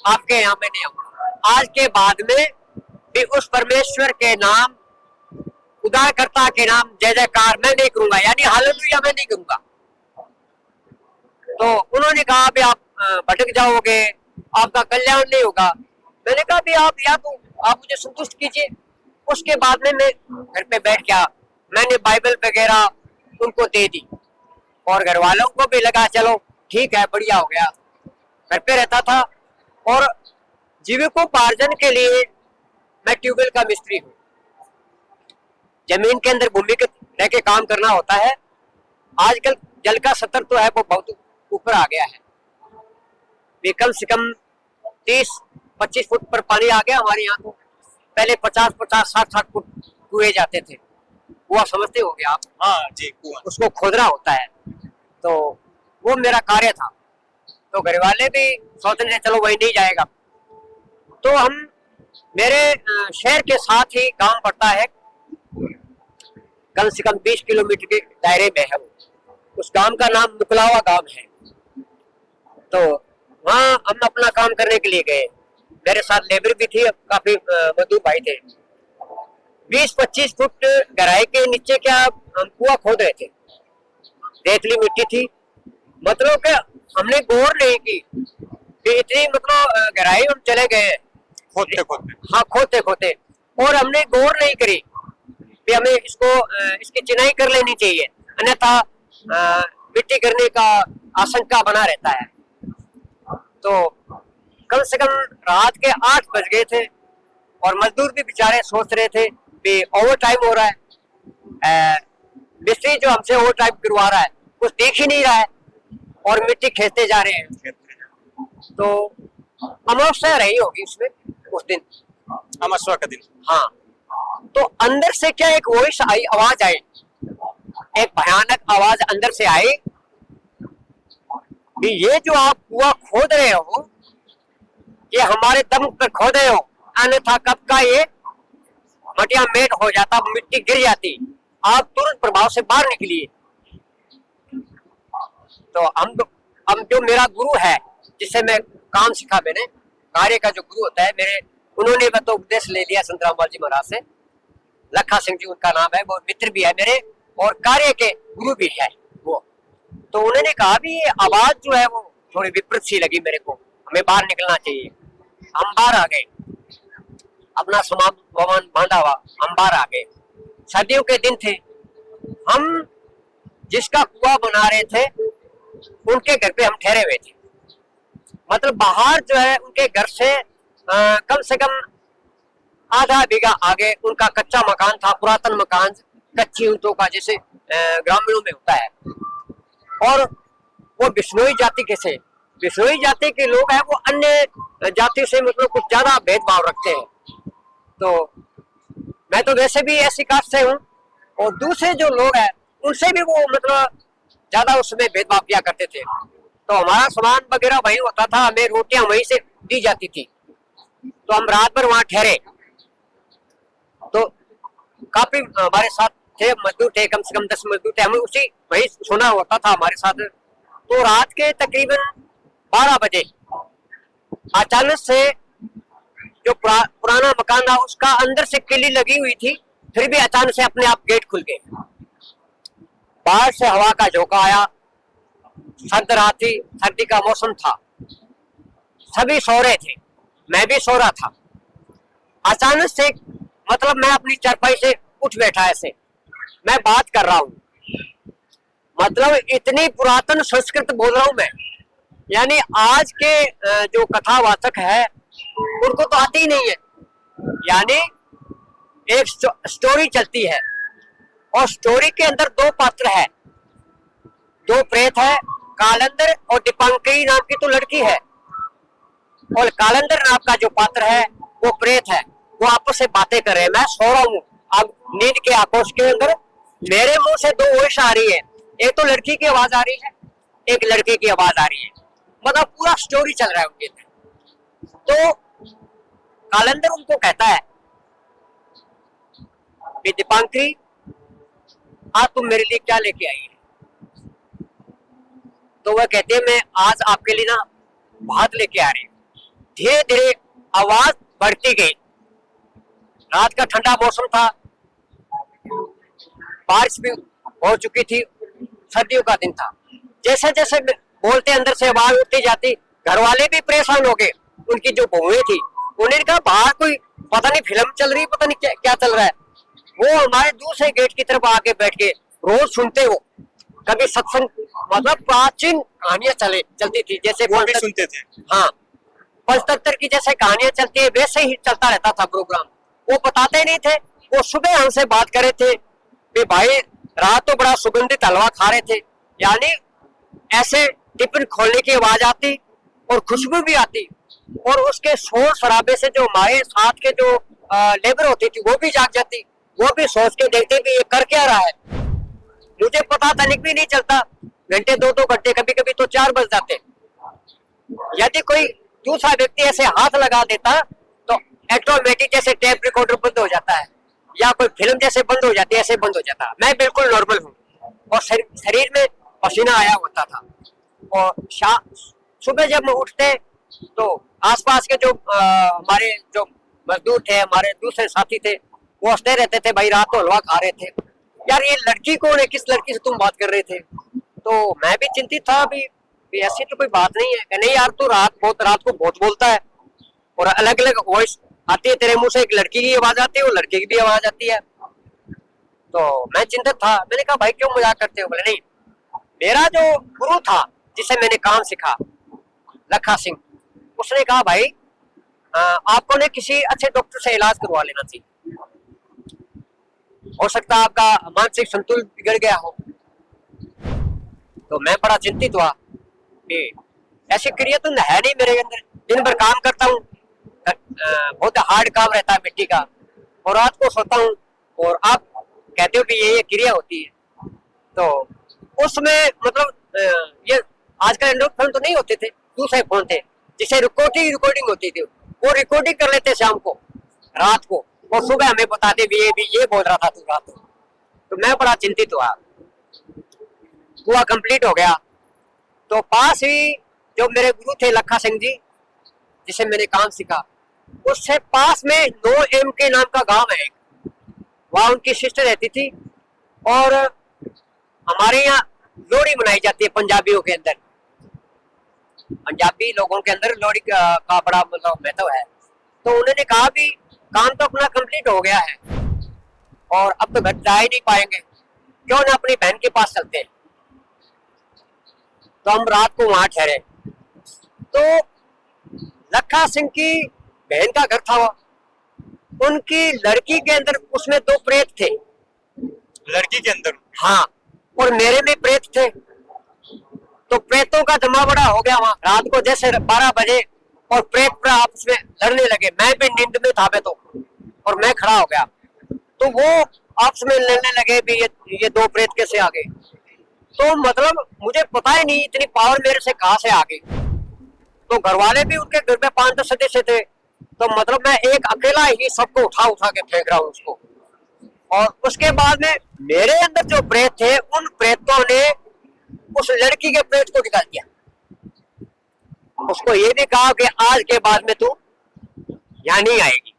आपके यहाँ में नहीं आऊंगा। आज के बाद में भी उस परमेश्वर के नाम, उद्धारकर्ता के नाम जय जयकार मैं नहीं करूंगा, यानी हालेलुया मैं नहीं करूंगा। तो उन्होंने कहा भी आप भटक जाओगे, आपका कल्याण नहीं होगा। मैंने कहा भी आप या तो आप मुझे संतुष्ट कीजिए। उसके बाद में मैं घर पे बैठ गया, मैंने बाइबल वगैरह उनको दे दी और घर वालों को भी लगा चलो ठीक है, बढ़िया हो गया। घर पे रहता था और जीविकोपार्जन के लिए मैं ट्यूबवेल का मिस्त्री हूँ। जमीन के अंदर भूमि के रह के काम करना होता है। आजकल जल का स्तर तो है वो बहुत ऊपर आ गया है, कम से कम 30-25 फुट पर पानी आ गया हमारे यहाँ। तो पहले 50-50, 60-60 फुट कुएं जाते थे। कुआं समझते हो गया आप? हाँ जी, कुआं। उसको खोदना होता है। तो वो मेरा कार्य था। तो घर वाले भी सोचते थे चलो वही नहीं जाएगा। तो हम मेरे शहर के साथ ही गांव पड़ता है, कम से कम 20 किलोमीटर के दायरे में है। उस गांव का नाम मुकलावा गांव है। तो वहाँ हम अपना काम करने के लिए गए। मेरे साथ लेबर भी थी, काफी मजदूर भाई थे। 20-25 फुट गहराई के नीचे क्या हम कुआं खोद रहे थे। रेतली मिट्टी थी, मतलब कि हमने गौर नहीं की कि इतनी मतलब गहराई हम चले गए खोदते खोदते। हाँ खोदते खोदते, और हमने गौर नहीं करी कि हमें इसकी चिनाई कर लेनी चाहिए, अन्यथा मिट्टी गिरने का आशंका बना रहता है। तो कम से कम रात के 8 बज गए थे और मजदूर भी बेचारे सोच रहे थे कि ओवर टाइम हो रहा है। मिस्त्री जो हमसे ओवर टाइम करवा रहा है कुछ देख ही नहीं रहा है और मिट्टी खेचते जा रहे हैं। तो अमावस्या रही होगी उसमें उस दिन, अमावस्या का दिन। हाँ। तो अंदर से क्या एक वॉइस आई, आवाज आई, एक भयानक आवाज अंदर से आई कि ये जो आप कुआं खोद रहे हो ये हमारे दम पर खोद रहे हो, अन्यथा कब का ये मटिया मेट हो जाता, मिट्टी गिर जाती, आप तुरंत प्रभाव से बाहर निकलिए। तो हम जो मेरा गुरु है जिससे मैं काम सीखा, मैंने कार्य का जो गुरु होता है मेरे, उन्होंने मैं तो उपदेश ले लिया संत रामपाल जी महाराज से। लखा सिंह जी उनका नाम है, वो मित्र भी है मेरे और कार्य के गुरु भी है वो। तो उन्होंने कहा भी ये आवाज जो है वो थोड़ी विपरीत सी लगी मेरे को, हमें बाहर निकलना चाहिए। हम बाहर आ गए, अपना सामान बांधा हुआ हम बाहर आ गए। सर्दियों के दिन थे, हम जिसका कुआं बना रहे थे उनके घर पे हम ठहरे हुए थे। मतलब बाहर जो है उनके घर से कम से कम आधा बीघा आगे उनका कच्चा मकान था, पुरातन मकान, कच्ची ईंटों का, जैसे ग्रामीणों में होता है। और वो बिश्नोई जाति के से, बिश्नोई जाति के लोग हैं, वो अन्य जाति से मतलब कुछ ज्यादा भेदभाव रखते हैं। तो मैं तो वैसे भी ऐसी कास्ट से हूँ, और दूसरे जो लोग हैं उनसे भी वो मतलब ज्यादा उसमें भेदभाव किया करते थे। तो हमारा सामान वगैरह वहीं होता था, हमें रोटियां वहीं से दी जाती थी। तो हम रात भर वहां ठहरे, तो काफी हमारे साथ थे, मजदूर थे, कम से कम 10 मजदूर थे, हमें उसी वही सोना होता था हमारे साथ। तो रात के तकरीबन 12 बजे अचानक से जो पुराना मकान था उसका अंदर से किल्ली लगी हुई थी, फिर भी अचानक से अपने आप गेट खुल गए। बाहर से हवा का झोंका आया, सर्द रात थी, सर्दी का मौसम था, सभी सो रहे थे, मैं भी सो रहा था। अचानक से मतलब मैं अपनी चारपाई से उठ बैठा, ऐसे मैं बात कर रहा हूँ, मतलब इतनी पुरातन संस्कृत बोल रहा हूँ मैं। यानी आज के जो कथावाचक है उनको तो आती ही नहीं है। यानी एक स्टोरी चलती है और स्टोरी के अंदर 2 पात्र है, 2 प्रेत है, कालंदर और दीपांकरी नाम की तो लड़की है, और कालंदर नाम का जो पात्र है वो प्रेत है। वो आपस से बातें कर रहे हैं, मैं सो रहा हूँ। अब नींद के आकोश के अंदर मेरे मुंह से 2 वॉइस आ रही है, एक तो लड़की की आवाज आ रही है, एक लड़के की आवाज आ रही है, मतलब पूरा स्टोरी चल रहा है उनके अंदर। तो कालंदर उनको कहता है कि दीपांकरी आज तुम मेरे लिए क्या लेके आई है? तो वह कहते हैं मैं आज आपके लिए ना भात लेके आ रही हूँ। धीरे धीरे आवाज बढ़ती गई, रात का ठंडा मौसम था, बारिश भी हो चुकी थी, सर्दियों का दिन था। जैसे जैसे बोलते अंदर से आवाज उठती जाती, घर वाले भी परेशान हो गए। उनकी जो बहुएं थी उन्हें कहा बाहर कोई पता नहीं फिल्म चल रही, पता नहीं क्या चल रहा है। वो हमारे दूसरे गेट की तरफ आके बैठ के रोज सुनते, वो कभी सत्संग, मतलब प्राचीन कहानियां चलती थी, जैसे वो भी सुनते थे। हाँ, पंचतंत्र की जैसे कहानियां चलती है वैसे ही चलता रहता था प्रोग्राम। वो बताते नहीं थे, वो सुबह हमसे बात करे थे कि भाई रात तो बड़ा सुगंधित हलवा खा रहे थे। यानी ऐसे टिफिन खोलने की आवाज आती और खुशबू भी आती, और उसके शोर शराबे से जो हमारे साथ के जो लेबर होती थी वो भी जाग जाती, वो भी सोच के देखते कि ये कर क्या रहा है। मुझे पता तनिक भी नहीं चलता, घंटे 2-2 घंटे, कभी कभी तो 4 बज जाते। यदि कोई दूसरा व्यक्ति ऐसे हाथ लगा देता तो ऑटोमेटिक जैसे टेप रिकॉर्डर बंद हो जाता है या कोई फिल्म जैसे बंद हो जाती है, ऐसे बंद हो जाता। मैं बिल्कुल नॉर्मल हूँ और शरीर में पसीना आया होता था। और सुबह जब उठते तो आसपास के जो हमारे जो मजदूर थे, हमारे दूसरे साथी थे, वो हंसते रहते थे, भाई रात को हलवा खा रहे थे, यार ये लड़की कौन है, किस लड़की से तुम बात कर रहे थे? तो मैं भी चिंतित था, भी ऐसी तो कोई बात नहीं है। नहीं यार, तू रात को बहुत बोलता है और अलग अलग वॉइस आती है तेरे मुंह से, एक लड़की की आवाज आती है और लड़के की भी आवाज आती है। तो मैं चिंतित था, मैंने कहा भाई क्यों मजाक करते हो? बोले नहीं, मेरा जो गुरु था जिसे मैंने काम सीखा, लखा सिंह, उसने कहा भाई आपको ने किसी अच्छे डॉक्टर से इलाज करवा लेना चाहिए, हो सकता है आपका मानसिक संतुलन बिगड़ गया हो। तो मैं बड़ा चिंतित हुआ कि ऐसी क्रिया तो है नहीं मेरे अंदर। दिन भर काम करता हूँ, बहुत हार्ड काम रहता है मिट्टी का, और रात को सोता हूँ, और आप कहते हो कि ये क्रिया होती है। तो उसमें मतलब ये आजकल एंड्रॉइड फोन तो नहीं होते थे, दूसरे फोन थे जिसे रिकॉर्डिंग होती थी, वो रिकॉर्डिंग कर लेते शाम को, रात को, और सुबह हमें बताते भी ये बोल रहा था तू रात को। तो मैं बड़ा चिंतित हुआ। हुआ कंप्लीट हो गया, तो पास ही जो मेरे गुरु थे लखा सिंह जी, जिसे मैंने काम सीखा, उससे पास में 9M के नाम का गांव है एक, वहाँ उनकी सिस्टर रहती थी। और हमारे यहाँ लोहड़ी मनाई जाती है पंजाबियों के अंदर, पंजाबी लोगों के अंदर लोहड़ी का बड़ा मतलब महत्व है। तो उन्होंने कहा भी काम तो अपना कंप्लीट हो गया है और अब तो घर जा ही नहीं पाएंगे, क्यों ना अपनी बहन के पास चलते हैं। तो हम रात को वहां ठहरे। तो लखा सिंह की बहन का घर था वो, उनकी लड़की के अंदर उसमें 2 प्रेत थे। लड़की के अंदर? हाँ, और मेरे में प्रेत थे। तो प्रेतों का जमा बड़ा हो गया वहां रात को, जैसे 12 बजे, और प्रेत पर आपस में लड़ने लगे। मैं भी नींद में था तो, और मैं खड़ा हो गया। तो वो आपस में लड़ने लगे भी ये 2 प्रेत कैसे आ गए। तो मतलब मुझे पता ही नहीं इतनी पावर मेरे से कहां से आ गई। तो घर वाले भी उनके घर में 5-10 सदस्य थे। तो मतलब मैं एक अकेला ही सबको उठा उठा के फेंक रहा हूँ उसको। और उसके बाद में मेरे अंदर जो प्रेत थे, उन प्रेतों ने उस लड़की के प्रेत को निकाल दिया। उसको ये भी कहा कि आज के बाद में तू यहाँ नहीं आएगी।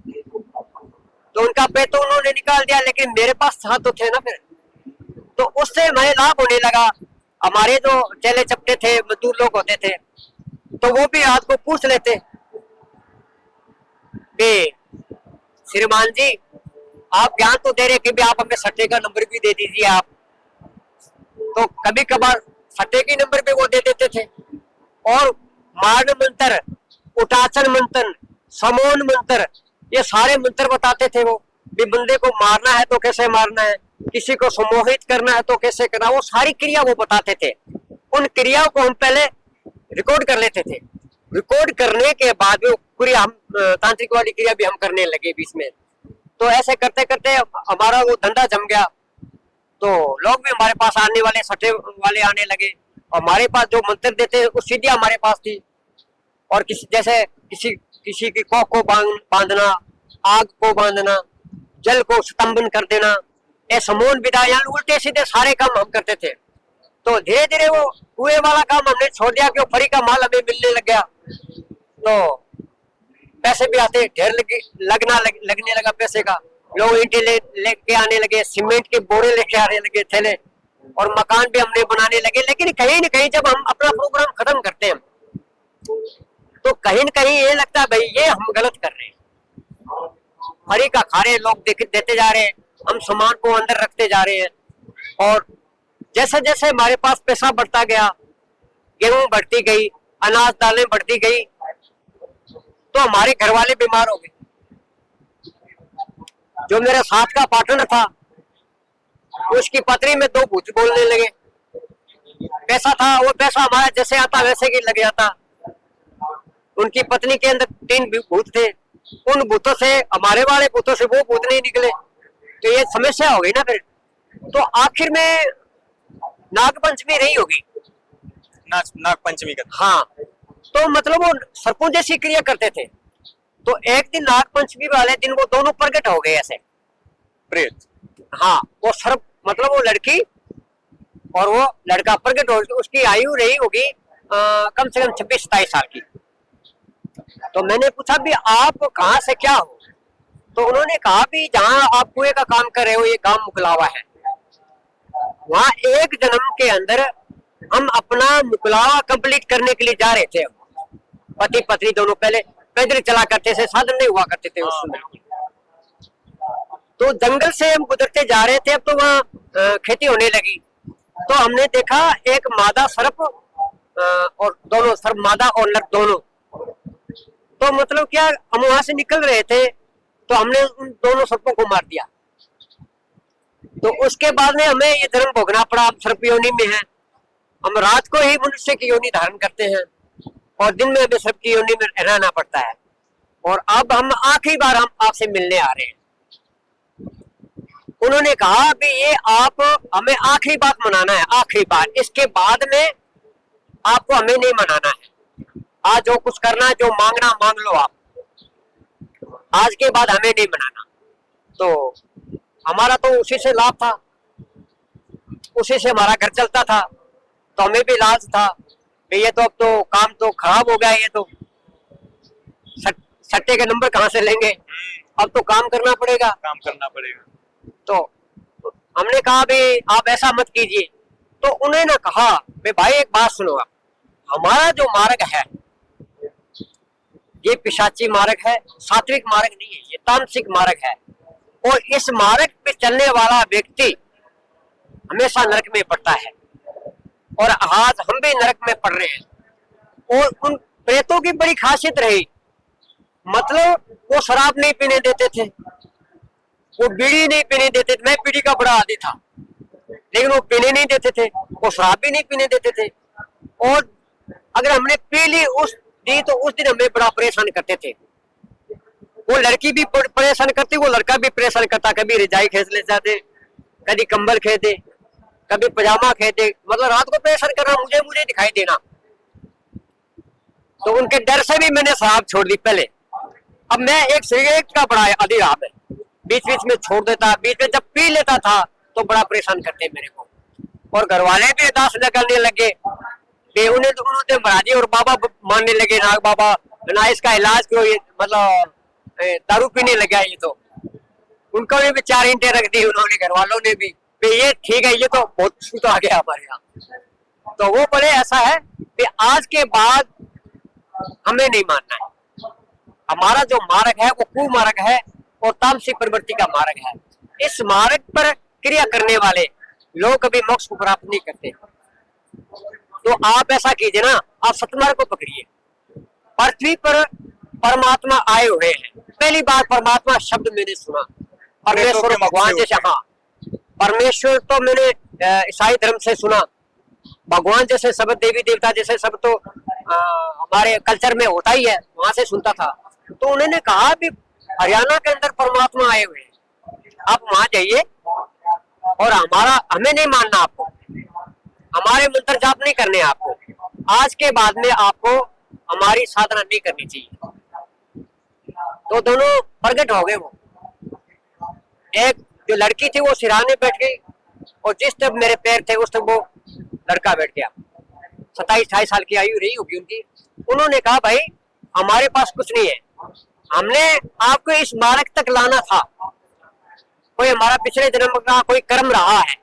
तो उनका प्रेत तो उन्होंने निकाल दिया, लेकिन मेरे पास साथ तो थे ना फिर। तो उससे हमें लाभ होने लगा। हमारे जो चेले चपटे थे, मजदूर लोग होते थे, तो वो भी रात को पूछ लेते कि श्रीमान जी आप ज्ञान तो दे रहे कि भी आप हमें सट्टे का नंबर भी दे दीजिए आप। तो कभी कभार सट्टे के नंबर भी वो दे देते थे। और मारण मंत्र, उटाचन मंत्र, समोन मंत्र, ये सारे मंत्र बताते थे वो। भी बंदे को मारना है तो कैसे मारना है, किसी को सम्मोहित करना है तो कैसे करना, वो सारी क्रिया वो बताते थे। उन क्रियाओं को हम पहले रिकॉर्ड कर लेते थे। रिकॉर्ड करने के बाद वो पूरी हम तांत्रिक वाली क्रिया भी हम करने लगे बीच में। तो ऐसे करते करते हमारा वो धंधा जम गया। तो लोग भी हमारे पास आने वाले, सट्टे वाले आने लगे। और हमारे पास जो मंत्र देते वो सीढ़ियां हमारे पास थी। और किसी की कोख को बांधना, आग को बांधना, जल को स्तंभन कर देना, ये समून विदा, यानी उल्टे सीधे सारे काम हम करते थे। तो धीरे धीरे वो कुएं वाला काम हमने छोड़ दिया कि फ्री का माल हमें मिलने लग गया। तो पैसे भी आते ढेर लगने लगा पैसे का। लोग ईंटें लेके आने लगे, सीमेंट के बोरे लेके आने लगे, थैले, और मकान भी हमने बनाने लगे। लेकिन कहीं न कहीं जब हम अपना प्रोग्राम खत्म करते हैं तो कहीं न कहीं ये लगता है भाई ये हम गलत कर रहे हैं। फ्री का खा रहे, लोग देते जा रहे हैं, हम सामान को अंदर रखते जा रहे हैं। और जैसे जैसे हमारे पास पैसा बढ़ता गया, गेहूं बढ़ती गई, अनाज दालें बढ़ती गई, तो हमारे घर वाले बीमार हो गए। जो मेरे साथ का पार्टनर था, उसकी पत्नी में 2 भूत बोलने लगे। पैसा था, वो पैसा हमारा जैसे आता वैसे ही लग जाता। उनकी पत्नी के अंदर 3 भूत थे। उन भूतों से, हमारे वाले भूतों से वो भूत नहीं निकले। तो ये समस्या हो गई ना फिर। तो आखिर में नागपंचमी रही होगी, नागपंचमी का। हाँ, तो मतलब वो सर्पों जैसी क्रिया करते थे। तो एक दिन नागपंचमी वाले दिन वो दोनों प्रकट हो गए ऐसे प्रेत। हाँ, वो सर्प मतलब वो लड़की और वो लड़का प्रकट हो। उसकी आयु रही होगी कम से कम 26-27 साल की। तो मैंने पूछा भी आप कहाँ से क्या हो। तो उन्होंने कहा भी जहाँ आप कुएं का काम कर रहे हो, ये गांव मुकलावा है, वहाँ एक जन्म के अंदर हम अपना मुकलावा कंप्लीट करने के लिए जा रहे थे। पति पत्नी दोनों पहले पैदल चला करते थे, साधन नहीं हुआ करते थे उस समय। तो जंगल से हम गुजरते जा रहे थे। अब तो वहाँ खेती होने लगी। तो हमने देखा एक मादा सर्प और दोनों सर्प, मादा और नर दोनों। तो मतलब क्या, हम वहां से निकल रहे थे तो हमने उन दोनों सर्पों को मार दिया। तो उसके बाद में हमें ये जन्म भोगना पड़ा। हम सर्प योनि में हैं। हम रात को ही मनुष्य की योनि धारण करते हैं और दिन में हमें सर्प की योनि में रहना पड़ता है। और अब हम आखिरी बार हम आपसे मिलने आ रहे हैं। उन्होंने कहा भी ये आप हमें आखिरी बात मनाना है, आखिरी बार। इसके बाद में आपको हमें नहीं मनाना है। आज जो कुछ करना है, जो मांगना मांग लो आप, आज के बाद हमें नहीं मनाना। तो हमारा तो उसी से लाभ था, उसी से हमारा घर चलता था। तो हमें भी लाज था भाई ये तो अब तो काम तो खराब हो गया है, ये तो सट्टे के नंबर कहाँ से लेंगे, अब तो काम करना पड़ेगा। काम करना पड़ेगा। तो हमने कहा भाई आप ऐसा मत कीजिए। तो उन्होंने कहा भाई एक बात सुनो, आप हमारा जो मार्ग है ये पिशाची मार्ग है, सात्विक मार्ग नहीं है, ये तामसिक मार्ग है। और इस मार्ग पे चलने वाला व्यक्ति हमेशा नरक में पड़ता है, और आज हम भी नरक में पड़ रहे हैं। और उन प्रेतों की बड़ी खासियत रही, मतलब वो शराब नहीं पीने देते थे, वो बीड़ी नहीं पीने देते थे। मैं बीड़ी का बड़ा आदी था, लेकिन वो पीने नहीं देते थे, वो शराब भी नहीं पीने देते थे। और अगर हमने पी ली तो उस दिन हमें बड़ा परेशान करते थे। वो लड़की भी परेशान करती, वो लड़का भी परेशान करता। कभी रजाई खींच ले जाते, कभी कंबल खेदे, कभी पजामा खेदे, मतलब रात को परेशान करना, मुझे दिखाई देना। तो उनके डर से भी मैंने शराब छोड़ दी पहले। अब मैं एक सिगरेट का बड़ा आदी रहा है, बीच बीच में छोड़ देता, बीच में जब पी लेता था तो बड़ा परेशान करते मेरे को। और घर वाले भी अरदास करने लगे, उन्हें महाराजी और बाबा मानने लगे, नाग बाबा ना इसका इलाज करो, ये मतलब दारू पीने लगा। ये तो उनको भी 4 ईंटें रख दी उन्होंने, घर वालों ने भी, ये ठीक है, ये तो बहुत छूट आ गया हमारे यहाँ। तो वो बोले ऐसा है कि आज के बाद हमें नहीं मानना है, हमारा जो मार्ग है वो कुमार्ग है और तामसिक प्रवृत्ति का मार्ग है। इस मार्ग पर क्रिया करने वाले लोग कभी मोक्ष को प्राप्त नहीं करते। तो आप ऐसा कीजिए ना, आप सतमार्ग को पकड़िए। पृथ्वी पर परमात्मा आए हुए हैं, पहली बार परमात्मा शब्द मैंने सुना, परमेश्वर भगवान जैसे। हाँ, परमेश्वर तो मैंने ईसाई धर्म से सुना, भगवान जैसे शब्द, देवी देवता जैसे शब्द तो हमारे कल्चर में होता ही है, वहां से सुनता था। तो उन्होंने कहा भी हरियाणा के अंदर परमात्मा आए हुए हैं, आप वहां जाइए और हमें नहीं मानना, आपको हमारे मंत्र जाप नहीं करने, आपको आज के बाद में आपको हमारी साधना नहीं करनी चाहिए। तो दोनों प्रगट हो गए। वो एक जो लड़की थी वो सिराने बैठ गई, और जिस तब मेरे पैर थे उस तब वो लड़का बैठ गया। 27-28 साल की आयु रही होगी उनकी। उन्होंने कहा भाई हमारे पास कुछ नहीं है, हमने आपको इस मार्ग तक लाना था, कोई हमारा पिछले जन्म का कोई कर्म रहा है,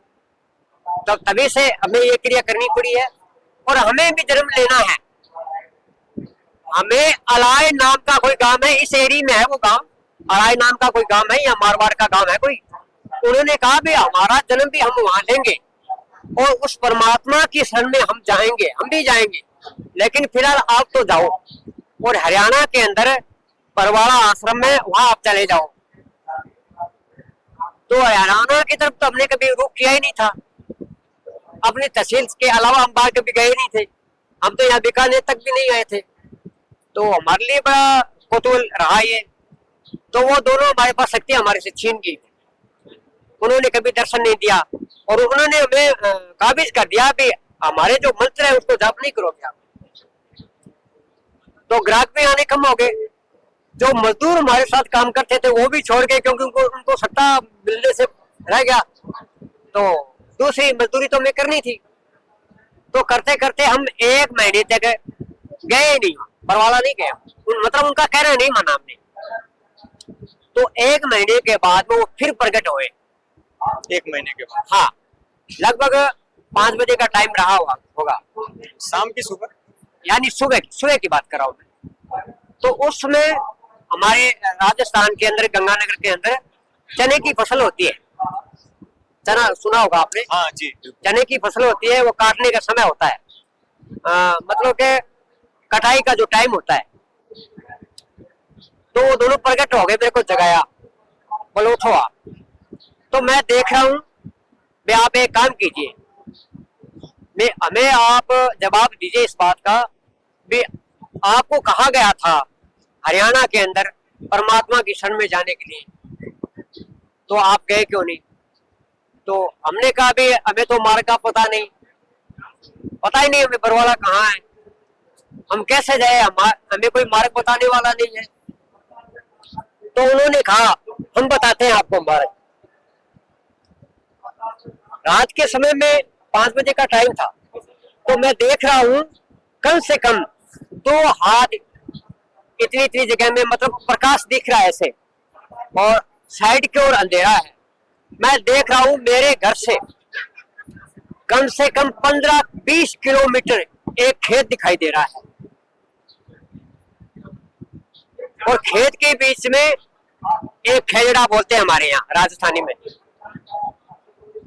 तो तभी से हमें ये क्रिया करनी पड़ी है, और हमें भी जन्म लेना है। हमें अलाय नाम का कोई गांव है, इस एरिया में है वो गांव, अलाय नाम का कोई गांव है, या मारवाड़ का गांव है कोई। उन्होंने कहा भी हमारा जन्म भी हम वहां लेंगे, और उस परमात्मा की शरण में हम जाएंगे, हम भी जाएंगे, लेकिन फिलहाल आप तो जाओ और हरियाणा के अंदर परवाड़ा आश्रम में वहां आप चले जाओ। तो हरियाणा की तरफ तो हमने कभी रुख किया ही नहीं था, अपनी तहसील के अलावा हम बाहर कभी गए नहीं थे, हम तो यहाँ बीकानेर तक भी नहीं आए थे। तो हमारे लिए बड़ा कौतूहल रहा ये। तो वो दोनों हमारे पास शक्ति हमारे से छीन गई, उन्होंने कभी दर्शन नहीं दिया, और उन्होंने हमें काबिज कर दिया भी हमारे जो मंत्र है उसको जाप नहीं करोगे आप। तो ग्राहक भी आने कम हो गए, जो मजदूर हमारे साथ काम करते थे वो भी छोड़ गए, क्योंकि उनको सट्टा मिलने से रह गया। तो दूसरी मजदूरी तो हमें करनी थी। तो करते करते हम 1 महीने तक गए नहीं, बरवाला नहीं गया, मतलब उनका कहना नहीं माना हमने। तो 1 महीने के बाद वो फिर प्रकट हुए। 1 महीने के बाद? हाँ, लगभग 5 बजे का टाइम रहा होगा, शाम की सुबह, यानी सुबह की बात कर रहा हूँ मैं। तो उस समय हमारे राजस्थान के अंदर, गंगानगर के अंदर चने की फसल होती है, चना सुना होगा आपने? हाँ जी। चने की फसल होती है, वो काटने का समय होता है, मतलब के कटाई का जो टाइम होता है। तो वो दोनों प्रकट हो गए, मेरे को जगाया, बोलो उठो आप। तो मैं देख रहा हूँ, मैं आप एक काम कीजिए, हमें आप जवाब दीजिए इस बात का भी आपको कहा गया था हरियाणा के अंदर परमात्मा की शरण में जाने के लिए, तो आप गए क्यों नहीं? तो हमने कहा भी हमें तो मार्ग का पता ही नहीं, हमें बरवाला कहाँ है, हम कैसे जाए, हमें कोई मार्ग बताने वाला नहीं है। तो उन्होंने कहा हम बताते हैं आपको मार्ग। रात के समय में 5 बजे का टाइम था, तो मैं देख रहा हूँ कम से कम 2 हाथ इतनी इतनी जगह में, मतलब प्रकाश दिख रहा है ऐसे, और साइड की ओर अंधेरा है। मैं देख रहा हूं मेरे घर से कम से कम 15-20 किलोमीटर एक खेत दिखाई दे रहा है, और खेत के बीच में एक खेजड़ा बोलते हैं हमारे यहाँ राजस्थानी में,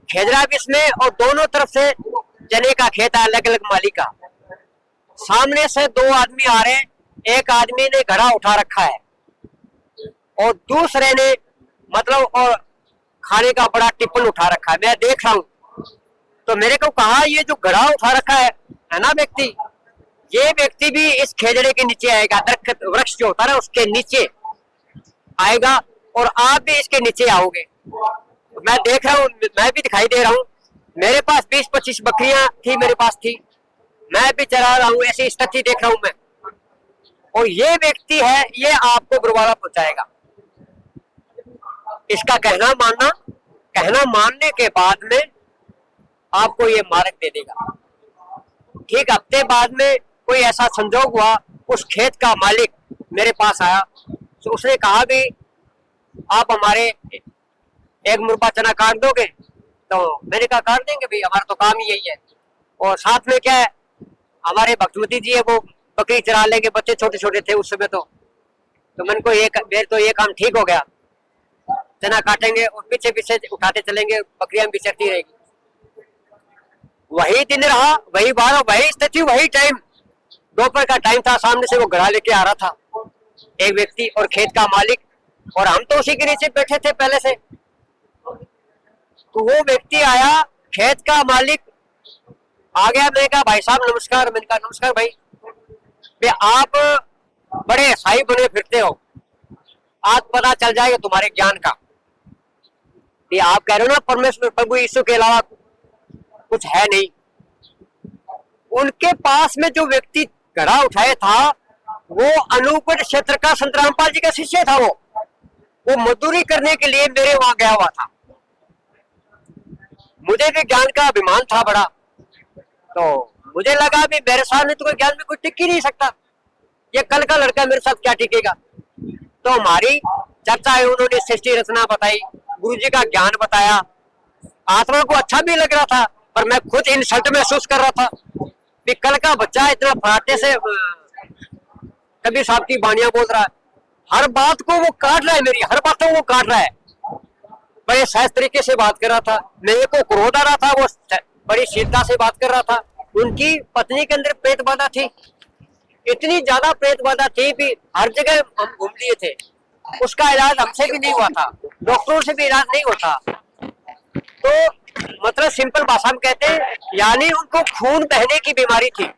खेजड़ा भी इसमें, और दोनों तरफ से चने का खेत है, अलग अलग माली का। सामने से 2 आदमी आ रहे हैं, एक आदमी ने घड़ा उठा रखा है और दूसरे ने मतलब और खाने का बड़ा टिफिन उठा रखा है। मैं देख रहा हूं तो मेरे को कहा, ये जो घड़ा उठा रखा है ना व्यक्ति, ये व्यक्ति भी इस खेजड़े के नीचे आएगा, दरख्त वृक्ष जो होता है ना उसके नीचे आएगा, और आप भी इसके नीचे आओगे। मैं देख रहा हूँ, मैं भी दिखाई दे रहा हूँ। मेरे पास 20-25 बकरियां थी, मेरे पास थी, मैं भी चला रहा हूँ, ऐसी स्थिति देख रहा हूँ मैं। और ये व्यक्ति है, ये आपको बरवाला पहुंचाएगा। इसका कहना मानने के बाद में आपको ये मार्ग दे देगा। ठीक हफ्ते बाद में कोई ऐसा संजोग हुआ, उस खेत का मालिक मेरे पास आया, तो उसने कहा भी आप हमारे एक मुर्बा चना काट दोगे? तो मैंने कहा काट देंगे भाई, हमारा तो काम ही यही है। और साथ में क्या है, हमारे भक्तमती जी है, वो बकरी चरा लेंगे, बच्चे छोटे छोटे थे उस समय। तो मैंने को ये काम ठीक हो गया, चना काटेंगे और पीछे पीछे उठाते चलेंगे, बकरियां भी चरती रहेगी। वही दिन रहा, वही बार, वही स्थिति, वही टाइम, दोपहर का टाइम था। सामने से वो घड़ा लेके आ रहा था एक व्यक्ति और खेत का मालिक, और हम तो उसी के नीचे बैठे थे पहले से। तो वो व्यक्ति आया, खेत का मालिक आ गया। मैंने कहा भाई साहब नमस्कार। मैंने कहा नमस्कार भाई, आप बड़े साई बने फिरते हो, आज पता चल जाएगा तुम्हारे ज्ञान का। ये आप कह रहे हो ना परमेश्वर प्रभु यीशु के अलावा कुछ है नहीं। उनके पास में जो व्यक्ति घड़ा उठाया था वो अनूपगढ़ क्षेत्र का संत रामपाल जी का शिष्य था। वो मजदूरी करने के लिए मेरे वहां गया हुआ था। मुझे भी ज्ञान का अभिमान था बड़ा, तो मुझे लगा भी मेरे सामने तो कोई ज्ञान में कोई टिक ही नहीं सकता, ये कल का लड़का मेरे साथ क्या टिकेगा। तो हमारी चर्चा है, उन्होंने सृष्टि रचना बताई, गुरु जी का ज्ञान बताया। आत्मा को अच्छा भी लग रहा था, पर मैं खुद इंसल्ट महसूस कर रहा था कि कल का बच्चा इतना फराटे से कबीर साहब की बाणियां बोल रहा है, हर बात को वो काट रहा है, मेरी हर बातों को काट रहा है। बड़े सहज तरीके से बात कर रहा था, मेरे को क्रोध आ रहा था, वो बड़ी शीलता से बात कर रहा था। उनकी पत्नी के अंदर प्रेत बाधा थी, इतनी ज्यादा प्रेत बाधा थी कि हर जगह हम घूम लिए थे, उसका इलाज हमसे भी नहीं हुआ था, डॉक्टरों से भी इलाज नहीं होता। तो मतलब सिंपल भाषा में कहते हैं, यानी उनको खून बहने की बीमारी थी।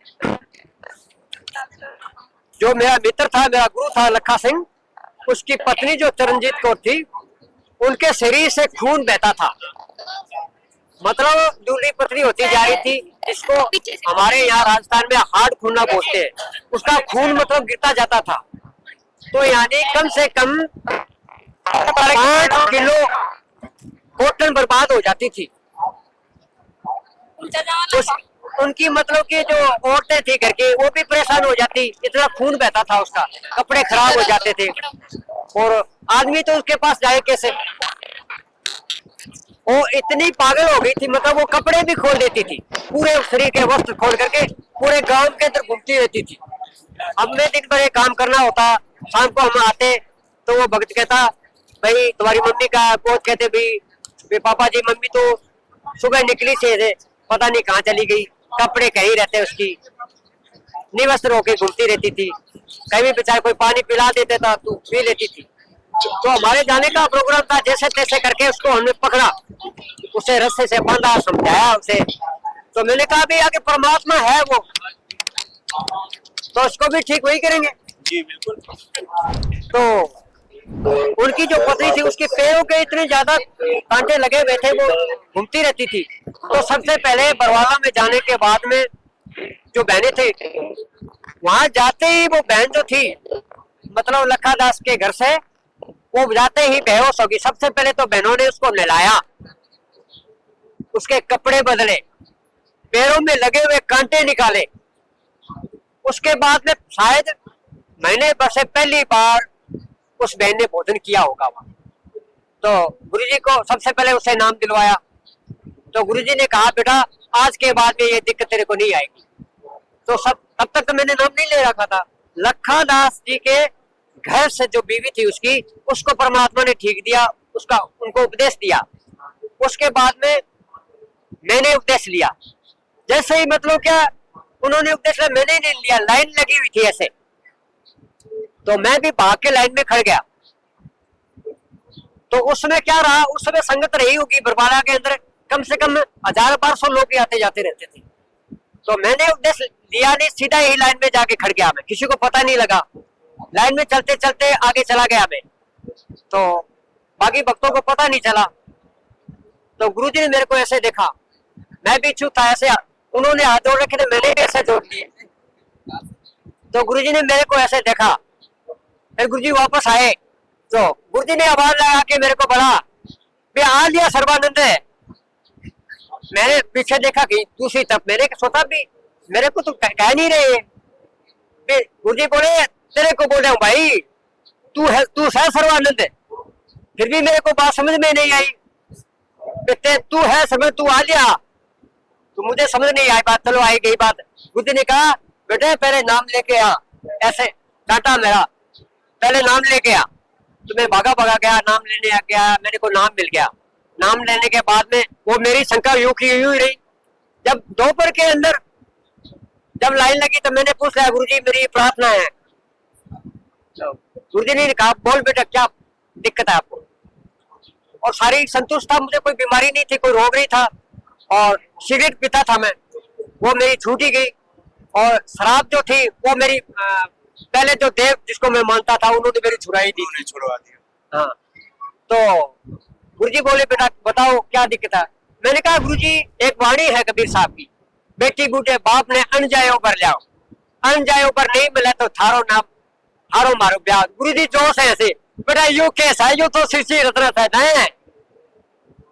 जो मेरा मित्र था, मेरा गुरु था लखा सिंह, उसकी पत्नी जो चरणजीत कौर थी, उनके शरीर से खून बहता था, मतलब दूल्ही पतली होती जा रही थी। इसको हमारे यहाँ राजस्थान में हार्ड खूना बोलते हैं, उसका खून मतलब गिरता जाता था। तो यानी कम से कम 5 किलो कॉटन बर्बाद हो जाती थी। उनकी मतलब कि जो औरतें थी घर की, वो भी परेशान हो जाती, इतना खून बहता था उसका, कपड़े खराब हो जाते थे, और आदमी तो उसके पास जाए कैसे। वो इतनी पागल हो गई थी, मतलब वो कपड़े भी खोल देती थी, पूरे शरीर के वस्त्र खोल करके पूरे गांव के अंदर घूमती रहती थी। अब मैं दिन भर काम करना होता, शाम को हम आते तो वो भक्त कहता, भाई तुम्हारी मम्मी का पोत कहते भाई पापा जी, मम्मी तो सुबह निकली से पता नहीं कहाँ चली गई, कपड़े कहीं रहते उसकी, निवस्त्र होके घूमती रहती थी। कभी बेचारे कोई पानी पिला देते था तो पी लेती थी। तो हमारे जाने का प्रोग्राम था, जैसे तैसे करके उसको हमने पकड़ा, उसे रस्से से बांधा, समझाया उसे। तो मैंने कहा भी आगे परमात्मा है वो, तो उसको भी ठीक वही करेंगे। जी बिल्कुल। तो उनकी जो पत्नी थी, उसके पैरों के इतने ज्यादा कांटे लगे हुए थे, वो घूमती रहती थी। तो सबसे पहले बरवाला में जाने के बाद में जो बहनें थे, वहां जाते ही वो बहन जो थी, मतलब लखा दास के घर से, वो जाते ही बेहोश होगी। सबसे पहले तो बहनों ने उसको नहलाया, उसके कपड़े बदले, पैरों में लगे हुए कांटे निकाले, उसके बाद में शायद महीने भर से पहली बार उस बहन ने भोजन किया होगा वहां। तो गुरुजी को सबसे पहले उसे नाम दिलवाया। तो गुरुजी ने कहा बेटा आज के बाद में ये दिक्कत तेरे को नहीं आएगी। तो तब तक तो मैंने नाम नहीं ले रखा था। लखा दास जी के घर से जो बीवी थी उसकी, उसको परमात्मा ने ठीक दिया, उसका उनको उपदेश दिया। उसके बाद में मैंने उपदेश लिया। जैसे ही मतलब क्या उन्होंने उपदेश लिया, मैंने नहीं लिया, लाइन लगी हुई थी ऐसे, तो मैं भी भाग के लाइन में खड़ गया। तो उसमें क्या रहा, उस समय संगत रही होगी बरबाला के अंदर, कम से कम 1000-1200 लोग आते जाते रहते थे। तो मैंने उपदेश लिया नहीं, सीधा ही लाइन में जाके खड़ गया मैं, किसी को पता नहीं लगा। लाइन में चलते चलते आगे चला गया मैं, तो बाकी भक्तों को पता नहीं चला। तो गुरुजी ने मेरे को ऐसे देखा, मैं भी चुप था ऐसे, उन्होंने हाथ जोड़ रखे थे, मैंने भी ऐसे जोड़ लिए। तो गुरुजी ने मेरे को ऐसे देखा, फिर गुरुजी वापस आए। तो गुरुजी ने आवाज लगा के मेरे को बोला भी आ लिया सर्वानंद है। मैंने पीछे देखा कि दूसरी तरफ, मैंने सोचा भी मेरे को तो कह नहीं रहे। गुरुजी बोले तेरे को बोल रहा हूँ भाई, तू है सर्वानंद। फिर भी मेरे को बात समझ में नहीं आई, तू है समझ, तू आ लिया, तो मुझे समझ नहीं आई बात। चलो आई गई बात। गुरुजी ने कहा बेटे पहले नाम लेके आ, ऐसे डांटा मेरा, पहले नाम लेके आ। तो मैं भागा गया, नाम लेने आ गया, मेरे को नाम मिल गया। नाम लेने के बाद में वो मेरी शंका यूं की यूं ही रही। जब दोपहर के अंदर जब लाइन लगी तो मैंने पूछ लिया गुरुजी मेरी प्रार्थना है। तो गुरुजी ने कहा बोल बेटा क्या दिक्कत है आपको। और शारीरिक संतुष्ट था, मुझे कोई बीमारी नहीं थी, कोई रोग नहीं था, और सिगरेट पीता था मैं, वो मेरी छूटी गई। और शराब जो थी वो मेरी पहले जो देव जिसको मैं मानता था उन्होंने मेरी छुड़ाई दी, छुड़वा दिया। हाँ, तो गुरुजी बोले बेटा बताओ क्या दिक्कत है। मैंने कहा गुरुजी एक वाणी है कबीर साहब की, बेटी बूढ़े बाप ने अन जायो पर लियाओ, अन जायो पर नहीं मिला तो थारो नाम हारो मारो ब्याह। गुरुजी जोश है ऐसे, बेटा यू केस है, यू तो शिष्य रत्न है।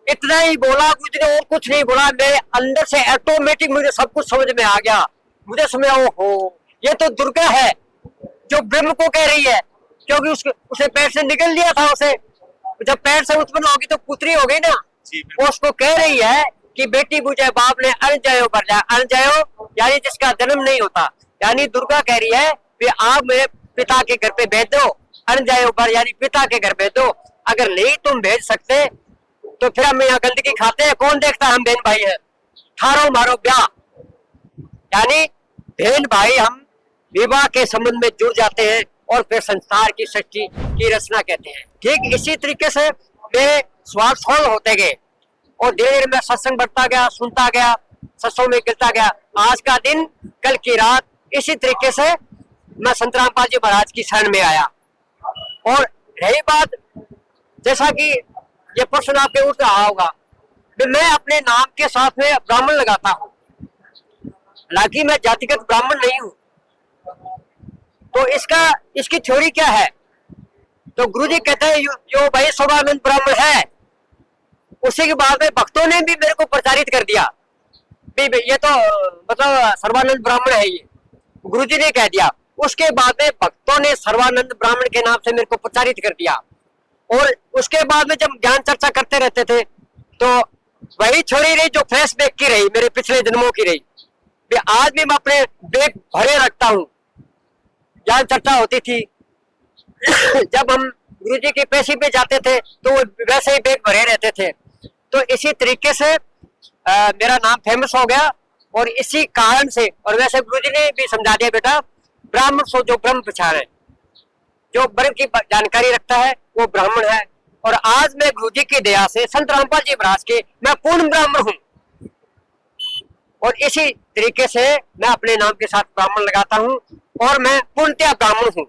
इतना ही बोला गुरुजी ने, और कुछ नहीं बोला। मेरे अंदर से ऑटोमेटिक मुझे सब कुछ समझ में आ गया। मुझे समझ हो ये तो दुर्गा है जो ब्रह्म को कह रही है, क्योंकि उसे पेट से निकल लिया था। उसे जब पेट से उत्पन्न होगी तो पुत्री हो गई ना, वो उसको कह रही है कि बेटी बुझे बाप ने अन जायो पर जा। अन जायो यानी जिसका जन्म नहीं होता, यानी दुर्गा कह रही है कि आप मेरे पिता के घर पे भेज दो। अन जायो पर यानी पिता के घर भेज दो। अगर नहीं तुम भेज सकते तो फिर हम यहाँ गंदगी खाते हैं, कौन देखता है हम बहन भाई हैं। थारो मारो ब्याह यानी बहन भाई हम विवाह के संबंध में जुड़ जाते हैं और फिर संसार की सृष्टि की रचना कहते हैं। ठीक इसी तरीके से मेरे स्वास्थ्य होते गए और धीरे धीरे मैं सत्संग बढ़ता गया, सुनता गया, सत्संग में गिरता गया। आज का दिन, कल की रात, इसी तरीके से मैं संत रामपाल जी महाराज की शरण में आया। और रही बात, जैसा कि ये प्रश्न आपके उठ रहा होगा, मैं अपने नाम के साथ में ब्राह्मण लगाता हूँ, हालांकि मैं जातिगत ब्राह्मण नहीं हूँ। तो इसकी थ्योरी क्या है? तो गुरुजी कहते हैं जो भाई सर्वानंद ब्राह्मण है। उसी के बाद में भक्तों ने भी मेरे को प्रचारित कर दिया, ये तो मतलब सर्वानंद ब्राह्मण है, ये गुरुजी ने कह दिया। उसके बाद में भक्तों ने सर्वानंद ब्राह्मण के नाम से मेरे को प्रचारित कर दिया। और उसके बाद में जब ज्ञान चर्चा करते रहते थे तो वही छोड़ी रही जो फ्लैश बैक की रही, मेरे पिछले जन्मों की रही। आज भी मैं अपने बैग भरे रखता हूँ। ज्ञान चर्चा होती थी जब हम गुरुजी की पेशी पे जाते थे तो वो वैसे ही बैग भरे रहते थे। तो इसी तरीके से मेरा नाम फेमस हो गया। और इसी कारण से, और वैसे गुरुजी ने भी समझा दिया बेटा ब्राह्मण सो जो ब्रह्म पहचाने, जो ब्रह्म की जानकारी रखता है वो ब्राह्मण है। और आज मैं गुरुजी की दया से संत रामपाल जी महाराज के मैं पूर्ण ब्राह्मण हूँ। और इसी तरीके से मैं अपने नाम के साथ ब्राह्मण लगाता हूँ और मैं पूर्णतया ब्राह्मण हूँ,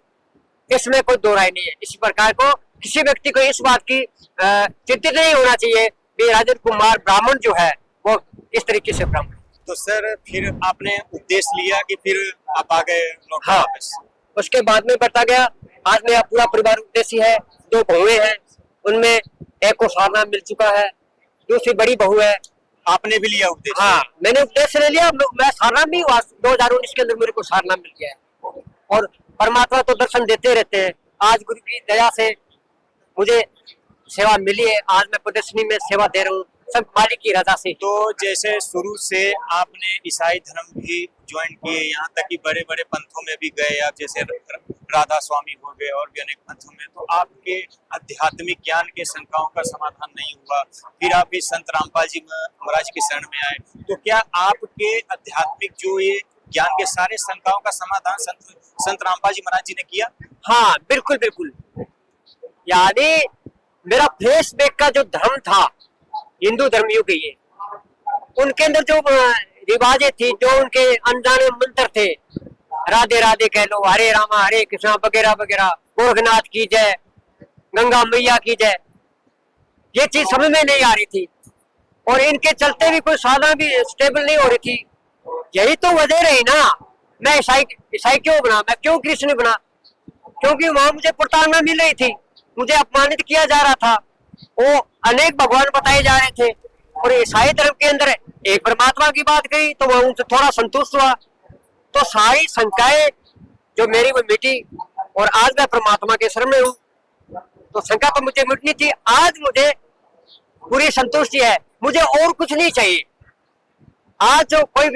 इसमें कोई दो राय नहीं है। इसी प्रकार को किसी व्यक्ति को इस बात की चिंतित नहीं होना चाहिए कि राजन कुमार ब्राह्मण जो है वो किस तरीके से ब्राह्मण। तो सर फिर आपने उपदेश लिया कि फिर आप आ गए? हाँ, उसके बाद में बढ़ता गया। आज मेरा पूरा परिवार उपदेशी है। 2 बहुएं हैं, उनमें एक को सारनाम मिल चुका है, दूसरी बड़ी बहू है, आपने भी लिया उपदेश? हाँ, मैंने उपदेश ले लिया। मैं सारनाथ भी हुआ 2019 के अंदर, मेरे को सारनाथ मिल गया है। और परमात्मा तो दर्शन देते रहते हैं। आज गुरु की दया से मुझे सेवा मिली है, आज मैं प्रदर्शनी में सेवा दे रहा हूँ, सब मालिक की रजा से। तो जैसे शुरू से आपने ईसाई धर्म भी ज्वाइन किए, यहाँ तक कि बड़े बड़े पंथों में भी गए आप, जैसे राधा स्वामी हो गए और भी अनेक पंथों में, तो आपके आध्यात्मिक ज्ञान के शंकाओं का समाधान नहीं हुआ। फिर आप इस संत रामपाल जी महाराज की शरण में आए, तो क्या आपके आध्यात्मिक जो ये ज्ञान के सारे शंकाओं का समाधान संत रामपाल जी महाराज जी ने किया? हाँ, बिल्कुल बिल्कुल। यानी मेरा फेस बैक का जो धर्म था, हिंदू धर्मियों के, ये उनके अंदर जो रिवाजें थी, जो उनके अनजाने मंत्र थे, राधे राधे कह लो, हरे रामा हरे कृष्णा वगैरह वगैरह, गोरखनाथ की जय, गंगा मैया की जय, ये चीज समझ में नहीं आ रही थी। और इनके चलते भी कोई साधना भी स्टेबल नहीं हो रही थी। यही तो वजह रही ना, मैं ईसाई क्यों बना, मैं क्यों कृष्ण बना? क्योंकि वहां मुझे प्रताड़ना मिल रही थी, मुझे अपमानित किया जा रहा था, वो अनेक भगवान बताए जा रहे थे। और ईसाई धर्म के अंदर एक परमात्मा की बात कही तो वह उनसे थोड़ा संतुष्ट हुआ, तो सारी शंकाएं जो मेरी वो मिटी, और आज मैं परमात्मा के शरण में हूँ। तो शंका तो मुझे मिटनी थी, आज मुझे पूरी संतुष्टि है, मुझे और कुछ नहीं चाहिए। आज जो कोई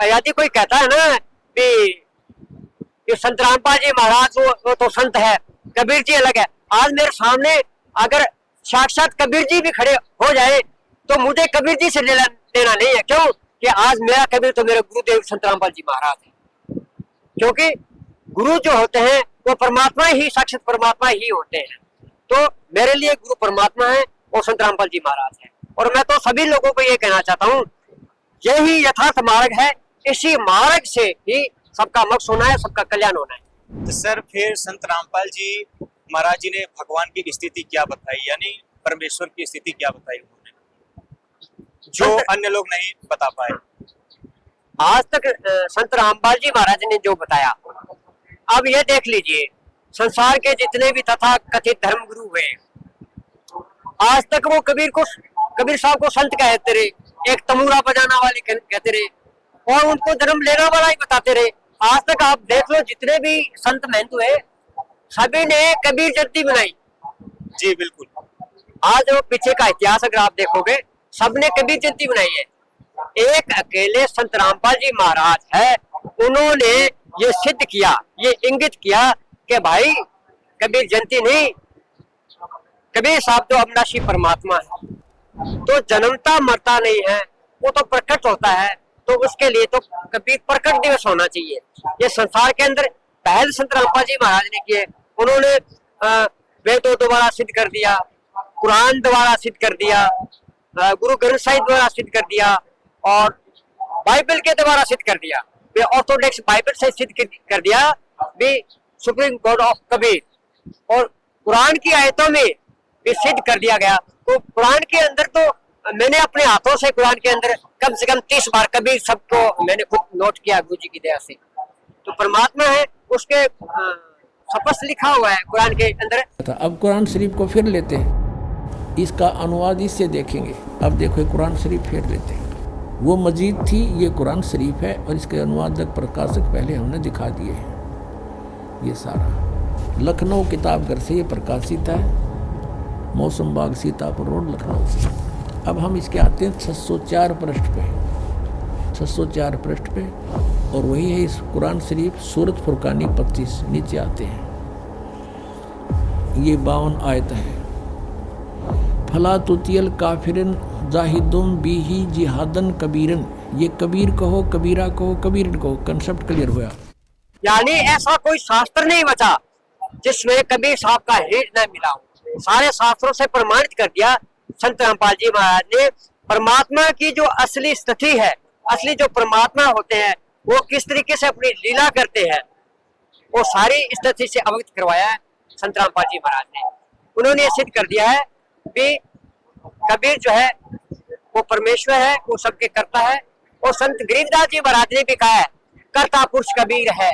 यदि कोई कहता है ना कि संत रामपाल जी महाराज वो तो संत है, कबीर जी अलग है, आज मेरे सामने अगर साक्षात कबीर जी भी खड़े हो जाए तो मुझे कबीर जी से लेना देना नहीं है। क्यों? कि आज मेरा कबीर तो मेरे गुरुदेव संत रामपाल जी महाराज है। क्योंकि गुरु जो होते हैं वो परमात्मा ही, साक्षात परमात्मा ही होते हैं। तो मेरे लिए गुरु परमात्मा है और संत रामपाल जी महाराज है। और मैं तो सभी लोगों को ये कहना चाहता हूँ, यही यथार्थ मार्ग है, इसी मार्ग से ही सबका मोक्ष होना है, सबका कल्याण होना है। तो सर फिर संत रामपाल जी महाराज जी ने भगवान की स्थिति क्या बताई, यानी परमेश्वर की स्थिति क्या बताई उन्होंने, जो अन्य लोग नहीं बता पाए? आज तक संत रामपाल जी महाराज ने जो बताया, अब ये देख लीजिए, संसार के जितने भी तथा कथित धर्म गुरु हुए, आज तक वो कबीर साहब को संत कहते रहे, एक तमूरा बजाना वाले कहते रहे, और उनको जन्म लेना वाला ही बताते रहे। आज तक आप देख लो, जितने भी संत महंत हुए सभी ने कबीर जयंती बनाई। जी बिल्कुल। आज वो पीछे का इतिहास अगर आप देखोगे, सबने कबीर जयंती बनाई है। एक अकेले संत रामपाल जी महाराज है, उन्होंने ये सिद्ध किया, ये इंगित किया कि भाई कबीर जयंती नहीं, कबीर साहब तो अविनाशी परमात्मा है, तो जन्मता मरता नहीं है, वो तो प्रकट होता है। तो उसके लिए तो कबीर प्रकट दिवस होना चाहिए। ये संसार के अंदर पहल संत रामपाल जी महाराज ने किए। उन्होंने वेदों द्वारा सिद्ध कर दिया, कुरान द्वारा सिद्ध कर दिया, गुरु ग्रंथ साहिब द्वारा सिद्ध कर दिया, और बाइबल के द्वारा सिद्ध कर दिया। वे ऑर्थोडॉक्स बाइबल से सिद्ध कर दिया भी सुप्रीम गॉड ऑफ कबीर, और कुरान की आयतों में भी सिद्ध कर दिया गया। तो कुरान के अंदर तो मैंने अपने हाथों से कुरान के अंदर कम से कम 30 बार कबीर सबको मैंने खुद नोट किया गुरु जी की दया से। तो परमात्मा है, उसके स्पष्ट लिखा हुआ है कुरान के अंदर। अब कुरान शरीफ को फिर लेते हैं, इसका अनुवाद इससे देखेंगे। अब देखो कुरान शरीफ फिर लेते हैं, वो मजीद थी, ये कुरान शरीफ है, और इसके अनुवादक प्रकाशक पहले हमने दिखा दिए हैं। ये सारा लखनऊ किताबघर से ये प्रकाशित है, मौसम बाग सीतापुर रोड लखनऊ से। अब हम इसके आते हैं 604 पृष्ठ पे, 604 पृष्ठ पे, और वही है इस कुरान शरीफ सूरत फुरकानी 25। नीचे आते हैं, ये 52 आयत है। फला तुतियल काफिरन जाहिदुम बिही जिहादन कबीरन, ये कबीर कहो, कबीरा कहो, कबीरन कहो, कंसेप्ट क्लियर हुआ। यानी ऐसा कोई शास्त्र नहीं बचा जिसमें कबीर साहब का हिट न मिला हो। सारे शास्त्रों से प्रमाणित कर दिया संत रामपाल जी महाराज ने। परमात्मा की जो असली स्थिति है, असली जो परमात्मा होते हैं, वो किस तरीके से अपनी लीला करते हैं, वो सारी स्थिति से अवगत करवाया है संत रामपाल जी महाराज ने। उन्होंने ये सिद्ध कर दिया है कि कबीर जो है वो परमेश्वर है, वो सबके करता है। और संत गरीबदास जी महाराज ने भी कहा है, कर्ता पुरुष कबीर है,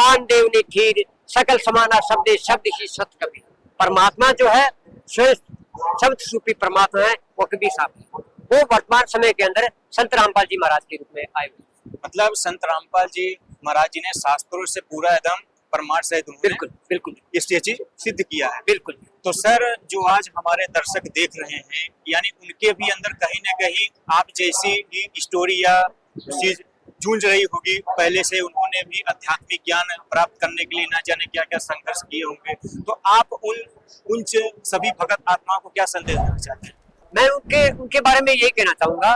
आन देव ने खीर, सकल समाना शब्द शब्द ही सत कबीर। परमात्मा जो है शब्द रूपी परमात्मा है, वो कबीर साहब है। वो वर्तमान समय के अंदर संत रामपाल जी महाराज के रूप में आए हुए। मतलब संत रामपाल जी महाराज जी ने शास्त्रों से पूरा एकदम प्रमाण सहित बिल्कुल बिल्कुल इस चीज सिद्ध किया है। बिल्कुल। तो सर जो आज हमारे दर्शक देख रहे हैं, यानी उनके भी अंदर कहीं ना कहीं आप जैसी ही स्टोरी या चीज जूझ रही होगी, पहले से उन्होंने भी आध्यात्मिक ज्ञान प्राप्त करने के लिए ना जाने क्या क्या संघर्ष किए होंगे। तो आप उन सभी भगत आत्माओं को क्या संदेश देना चाहते हैं? मैं उनके बारे में यही कहना चाहूंगा,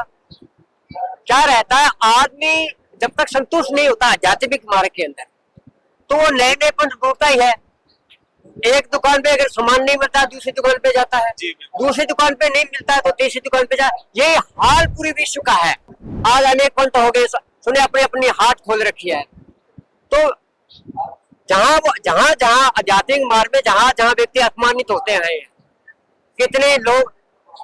क्या रहता है आदमी जब तक संतुष्ट नहीं होता आध्यात्मिक मार्ग के अंदर, तो वो नए नए पंथ ढूंढता ही है। एक दुकान पे अगर सामान नहीं मिलता दूसरी दुकान पे जाता है, दूसरी दुकान पे नहीं मिलता है तो तीसरी दुकान पे जाता है। ये हाल पूरी विश्व का है। आज अनेक पंथ हो गए, सुने अपने अपनी हाथ खोल रखी है। तो जहां जहां आध्यात्मिक मार्ग में जहां जहां व्यक्ति अपमानित होते हैं, कितने लोग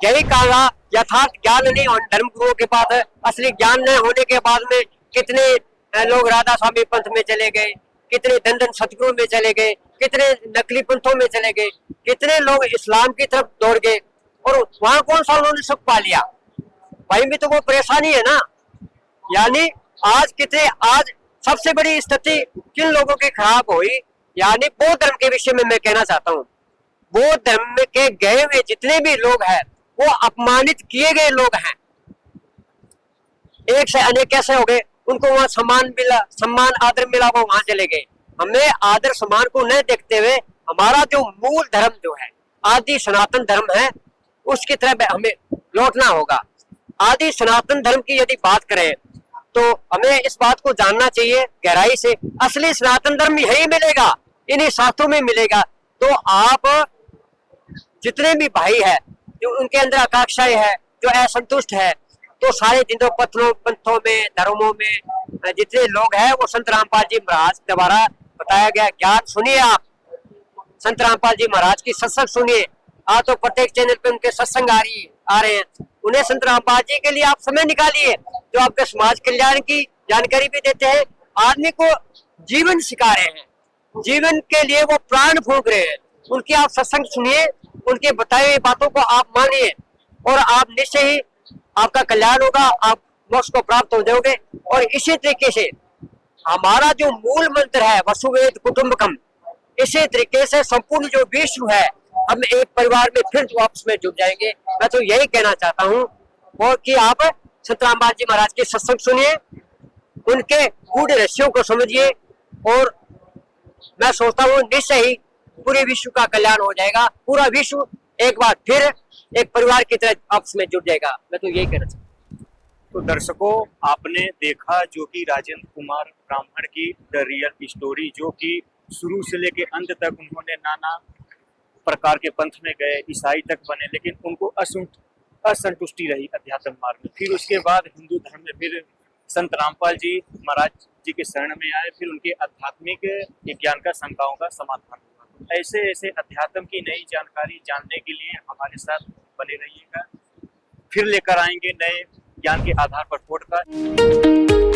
यही कहा यथार्थ ज्ञान नहीं और धर्म गुरुओं के पास असली ज्ञान न होने के बाद में कितने लोग राधा स्वामी पंथ में चले गए, कितने दंदन सतगुरु में चले गए, कितने नकली पंथों में चले गए, कितने लोग इस्लाम की तरफ दौड़ गए और वहां कौन सा उन्होंने सुख पा लिया। वहीं भी तो वो परेशानी है ना। यानी आज सबसे बड़ी स्थिति किन लोगों की खराब हुई, यानी बौद्ध धर्म के विषय में मैं कहना चाहता हूँ। बौद्ध धर्म के गए हुए जितने भी लोग हैं वो अपमानित किए गए लोग हैं। एक से अनेक कैसे हो गए, उनको वहां सम्मान आदर मिला, वो वहां चले गए। हमें आदर सम्मान को न देखते हुए हमारा जो मूल धर्म जो है आदि सनातन धर्म है उसकी तरफ हमें लौटना होगा। आदि सनातन धर्म की यदि बात करें तो हमें इस बात को जानना चाहिए गहराई से, असली सनातन धर्म यही मिलेगा, इन्हीं शास्त्रों में मिलेगा। तो आप जितने भी भाई है जो उनके अंदर आकांक्षाएं है, जो असंतुष्ट है, तो सारे जिन पंथों में धर्मों में जितने लोग हैं वो संत रामपाल जी महाराज द्वारा बताया गया ज्ञान सुनिए। आप संत रामपाल जी महाराज की सत्संग सुनिए। आज तो प्रत्येक चैनल पे उनके सत्संग आ रहे हैं। उन्हें संत रामपाल जी के लिए आप समय निकालिए, जो आपके समाज कल्याण की जानकारी भी देते हैं, आदमी को जीवन सिखा रहे हैं, जीवन के लिए वो प्राण फूंक रहे हैं। उनकी आप सत्संग सुनिए, उनके बताए हुए बातों को आप मानिए और आप निश्चय ही आपका कल्याण होगा, आप मोक्ष को प्राप्त हो जाओगे। और इसी तरीके से हमारा जो मूल मंत्र है वसुवैध कुटुंबकम, इसी तरीके से संपूर्ण जो विश्व है हम एक परिवार में फिर आपस में जुड़ जाएंगे। मैं तो यही कहना चाहता हूँ और कि आप संत रामपाल जी महाराज के सत्संग सुनिए, उनके गूढ़ रहस्यों को समझिए और मैं सोचता हूँ निश्चय ही पूरे विश्व का कल्याण हो जाएगा। पूरा विश्व एक बार फिर एक परिवार की तरह आपस में जुड़ जाएगा। मैं तो यही कहना चाहता हूँ। तो दर्शकों आपने देखा जो कि राजेंद्र कुमार ब्राह्मण की द रियल स्टोरी, जो कि शुरू से लेके अंत तक उन्होंने नाना प्रकार के पंथ में गए, ईसाई तक बने, लेकिन उनको असंतुष्टि रही अध्यात्म मार्ग में। फिर उसके बाद हिंदू धर्म में फिर संत रामपाल जी महाराज जी के शरण में आए, फिर उनके आध्यात्मिक विज्ञान का शंकाओं का समाधान हुआ। ऐसे ऐसे अध्यात्म की नई जानकारी जानने के लिए हमारे साथ बने रहिएगा। फिर लेकर आएंगे नए ज्ञान के आधार पर पॉडकास्ट।